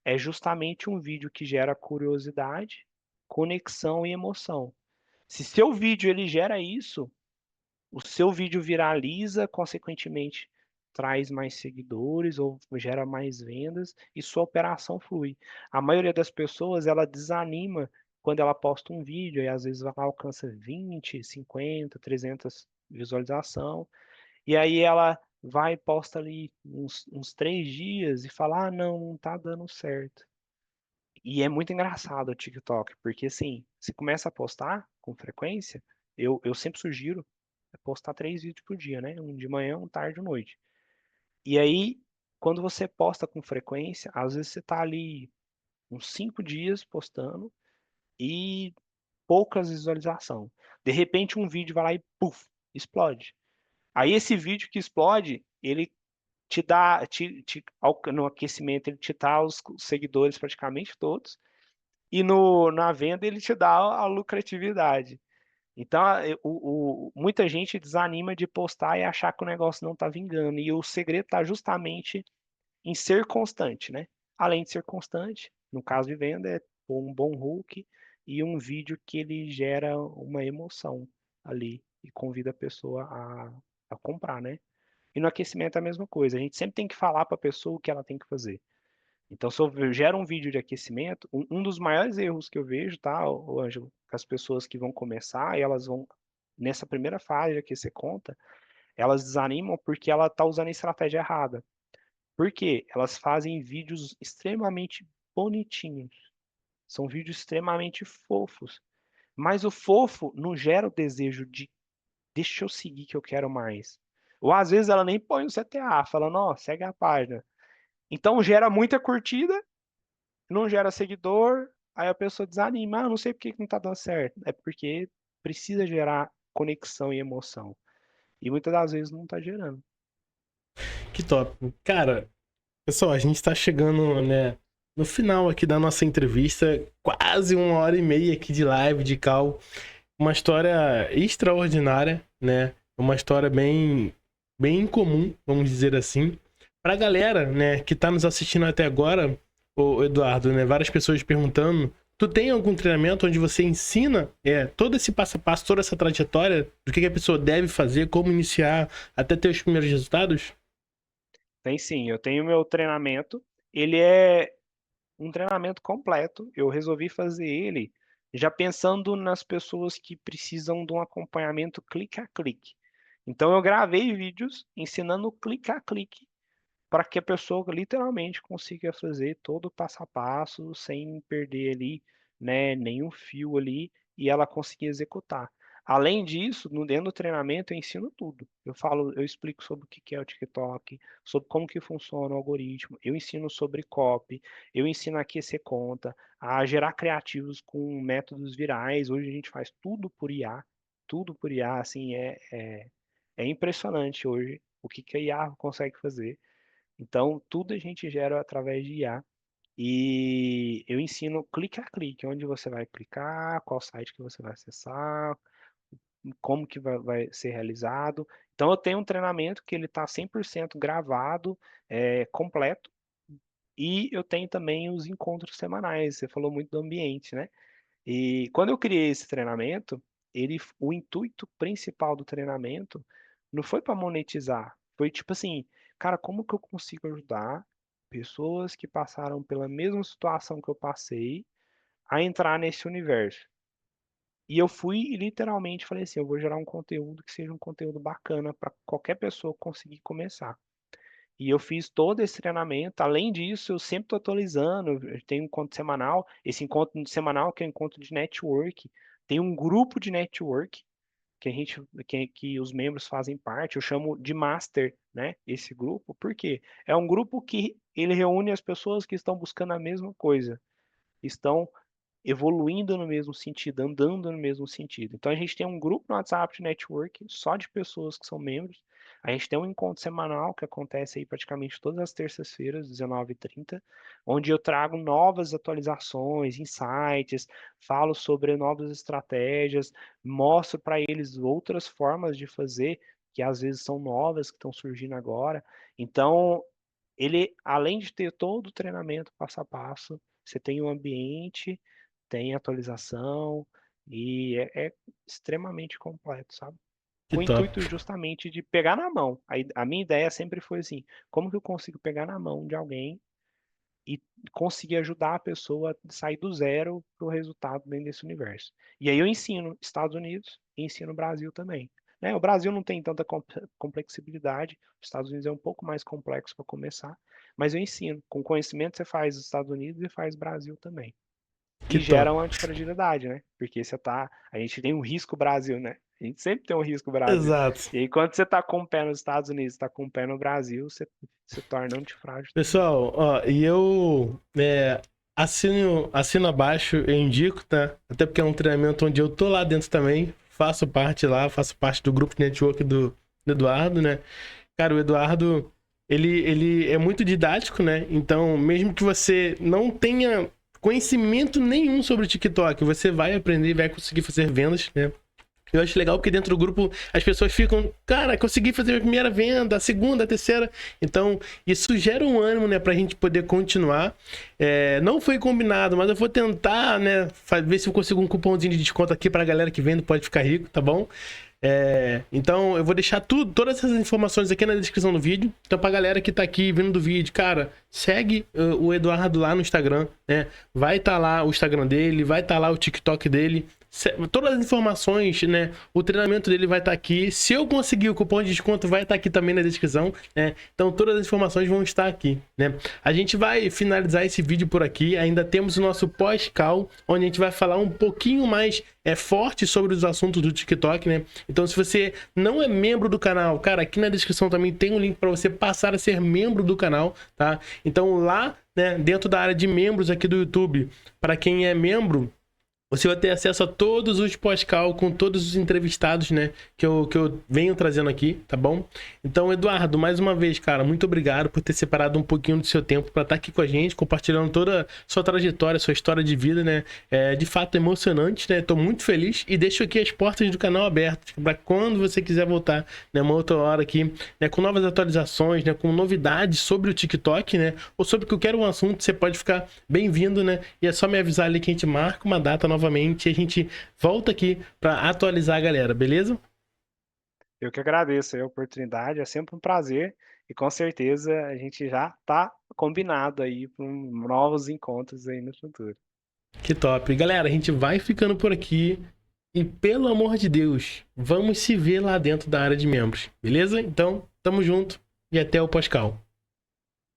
é justamente um vídeo que gera curiosidade, conexão e emoção. Se seu vídeo ele gera isso, o seu vídeo viraliza, consequentemente traz mais seguidores ou gera mais vendas e sua operação flui. A maioria das pessoas ela desanima quando ela posta um vídeo e às vezes ela alcança 20, 50, 300 visualização e aí ela vai e posta ali uns 3 dias e fala, ah, não tá dando certo. E é muito engraçado o TikTok, porque assim, você começa a postar com frequência, eu sempre sugiro postar 3 vídeos por dia, né? Um de manhã, um tarde e um noite. E aí, quando você posta com frequência, às vezes você tá ali uns 5 dias postando e poucas visualizações. De repente, um vídeo vai lá e puf, explode. Aí esse vídeo que explode, ele te dá, no aquecimento, ele te dá os seguidores praticamente todos, e na venda ele te dá a lucratividade. Então, muita gente desanima de postar e achar que o negócio não está vingando. E o segredo está justamente em ser constante, né? Além de ser constante, no caso de venda, é pôr um bom hook e um vídeo que ele gera uma emoção ali e convida a pessoa a comprar, né? E no aquecimento é a mesma coisa. A gente sempre tem que falar para a pessoa o que ela tem que fazer. Então, se eu gero um vídeo de aquecimento, um dos maiores erros que eu vejo, tá, Ângelo, que as pessoas que vão começar, elas vão, nessa primeira fase de aquecer conta, elas desanimam porque ela está usando a estratégia errada. Por quê? Elas fazem vídeos extremamente bonitinhos. São vídeos extremamente fofos. Mas o fofo não gera o desejo de deixa eu seguir que eu quero mais. Ou às vezes ela nem põe o CTA, falando, ó, segue a página. Então gera muita curtida, não gera seguidor, aí a pessoa desanima, ah, não sei por que não tá dando certo. É porque precisa gerar conexão e emoção. E muitas das vezes não tá gerando. Que top. Cara, pessoal, a gente tá chegando, né, no final aqui da nossa entrevista, quase 1h30 aqui de live, de call. Uma história extraordinária, né? Uma história bem incomum, vamos dizer assim. Pra galera, né, que tá nos assistindo até agora, o Eduardo, né, várias pessoas perguntando Tu tem algum treinamento onde você ensina todo esse passo a passo, toda essa trajetória do que a pessoa deve fazer, como iniciar, até ter os primeiros resultados? Tem sim, eu tenho meu treinamento, ele é um treinamento completo, eu resolvi fazer ele já pensando nas pessoas que precisam de um acompanhamento clique a clique. Então eu gravei vídeos ensinando clique a clique para que a pessoa literalmente consiga fazer todo o passo a passo sem perder ali, né, nenhum fio ali e ela conseguir executar. Além disso, dentro do treinamento eu ensino tudo. Eu explico sobre o que é o TikTok, sobre como que funciona o algoritmo, eu ensino sobre copy, eu ensino a aquecer conta, a gerar criativos com métodos virais. Hoje a gente faz tudo por IA, assim, é impressionante hoje o que a IA consegue fazer. Então, tudo a gente gera através de IA. E eu ensino clique a clique, onde você vai clicar, qual site que você vai acessar, como que vai ser realizado. Então, eu tenho um treinamento que ele está 100% gravado, completo, e eu tenho também os encontros semanais. Você falou muito do ambiente, né? E quando eu criei esse treinamento, o intuito principal do treinamento não foi para monetizar, foi tipo assim, cara, como que eu consigo ajudar pessoas que passaram pela mesma situação que eu passei a entrar nesse universo? E eu fui e literalmente falei assim, eu vou gerar um conteúdo que seja um conteúdo bacana para qualquer pessoa conseguir começar. E eu fiz todo esse treinamento. Além disso, eu sempre estou atualizando. Eu tenho um encontro semanal. Esse encontro semanal, que é um encontro de network, tem um grupo de network que os membros fazem parte. Eu chamo de Master, né? Esse grupo. Por quê? É um grupo que ele reúne as pessoas que estão buscando a mesma coisa, estão evoluindo no mesmo sentido, andando no mesmo sentido. Então a gente tem um grupo no WhatsApp de network só de pessoas que são membros. A gente tem um encontro semanal que acontece aí praticamente todas as terças-feiras, 19h30, onde eu trago novas atualizações, insights, falo sobre novas estratégias, mostro para eles outras formas de fazer que às vezes são novas, que estão surgindo agora. Então, ele, além de ter todo o treinamento passo a passo, você tem um ambiente, tem atualização e é extremamente completo, sabe? Que Com o top. intuito justamente de pegar na mão. A minha ideia sempre foi assim: como que eu consigo pegar na mão de alguém e conseguir ajudar a pessoa a sair do zero para o resultado dentro desse universo? E aí eu ensino Estados Unidos e ensino Brasil também. Né? O Brasil não tem tanta complexibilidade, os Estados Unidos é um pouco mais complexo para começar, mas eu ensino. Com conhecimento você faz os Estados Unidos e faz Brasil também. Que E top. gera uma antifragilidade, né? Porque a gente tem um risco Brasil, né? A gente sempre tem um risco Brasil. Exato. E aí, quando você tá com o pé nos Estados Unidos, tá com o pé no Brasil, você se torna antifrágil também. Pessoal, ó, e eu assino abaixo, eu indico, tá? Até porque é um treinamento onde eu tô lá dentro também, faço parte lá, faço parte do grupo de network do Eduardo, né? Cara, o Eduardo, ele é muito didático, né? Então, mesmo que você não tenha conhecimento nenhum sobre o TikTok, você vai aprender e vai conseguir fazer vendas, né? Eu acho legal porque dentro do grupo as pessoas ficam, cara, consegui fazer a primeira venda, a segunda, a terceira. Então, isso gera um ânimo, né, pra gente poder continuar. Não foi combinado, mas eu vou tentar, né, ver se eu consigo um cupomzinho de desconto aqui pra galera que vende Pode Ficar Rico, tá bom? Então eu vou deixar todas essas informações aqui na descrição do vídeo. Então pra galera que tá aqui vendo do vídeo, cara, segue o Eduardo lá no Instagram, né? Vai estar lá o Instagram dele, vai estar lá o TikTok dele. Todas as informações, né? O treinamento dele vai estar aqui. Se eu conseguir o cupom de desconto, vai estar aqui também na descrição, né? Então todas as informações vão estar aqui, né? A gente vai finalizar esse vídeo por aqui. Ainda temos o nosso pós-call, onde a gente vai falar um pouquinho mais forte sobre os assuntos do TikTok, né? Então, se você não é membro do canal, cara, aqui na descrição também tem um link para você passar a ser membro do canal, tá? Então, lá, né, dentro da área de membros aqui do YouTube, para quem é membro, Você vai ter acesso a todos os pós-cal com todos os entrevistados, né? Que eu venho trazendo aqui, tá bom? Então, Eduardo, mais uma vez, cara, muito obrigado por ter separado um pouquinho do seu tempo para estar aqui com a gente, compartilhando toda a sua trajetória, sua história de vida, né? É de fato emocionante, né? Tô muito feliz e deixo aqui as portas do canal abertas para quando você quiser voltar, né? Uma outra hora aqui, né? Com novas atualizações, né? Com novidades sobre o TikTok, né? Ou sobre qualquer um assunto, você pode ficar bem-vindo, né? E é só me avisar ali que a gente marca uma data novamente e a gente volta aqui para atualizar a galera, beleza? Eu que agradeço a oportunidade, é sempre um prazer e com certeza a gente já está combinado aí para novos encontros aí no futuro. Que top. Galera, a gente vai ficando por aqui e, pelo amor de Deus, vamos se ver lá dentro da área de membros, beleza? Então, tamo junto e até o pós-cal.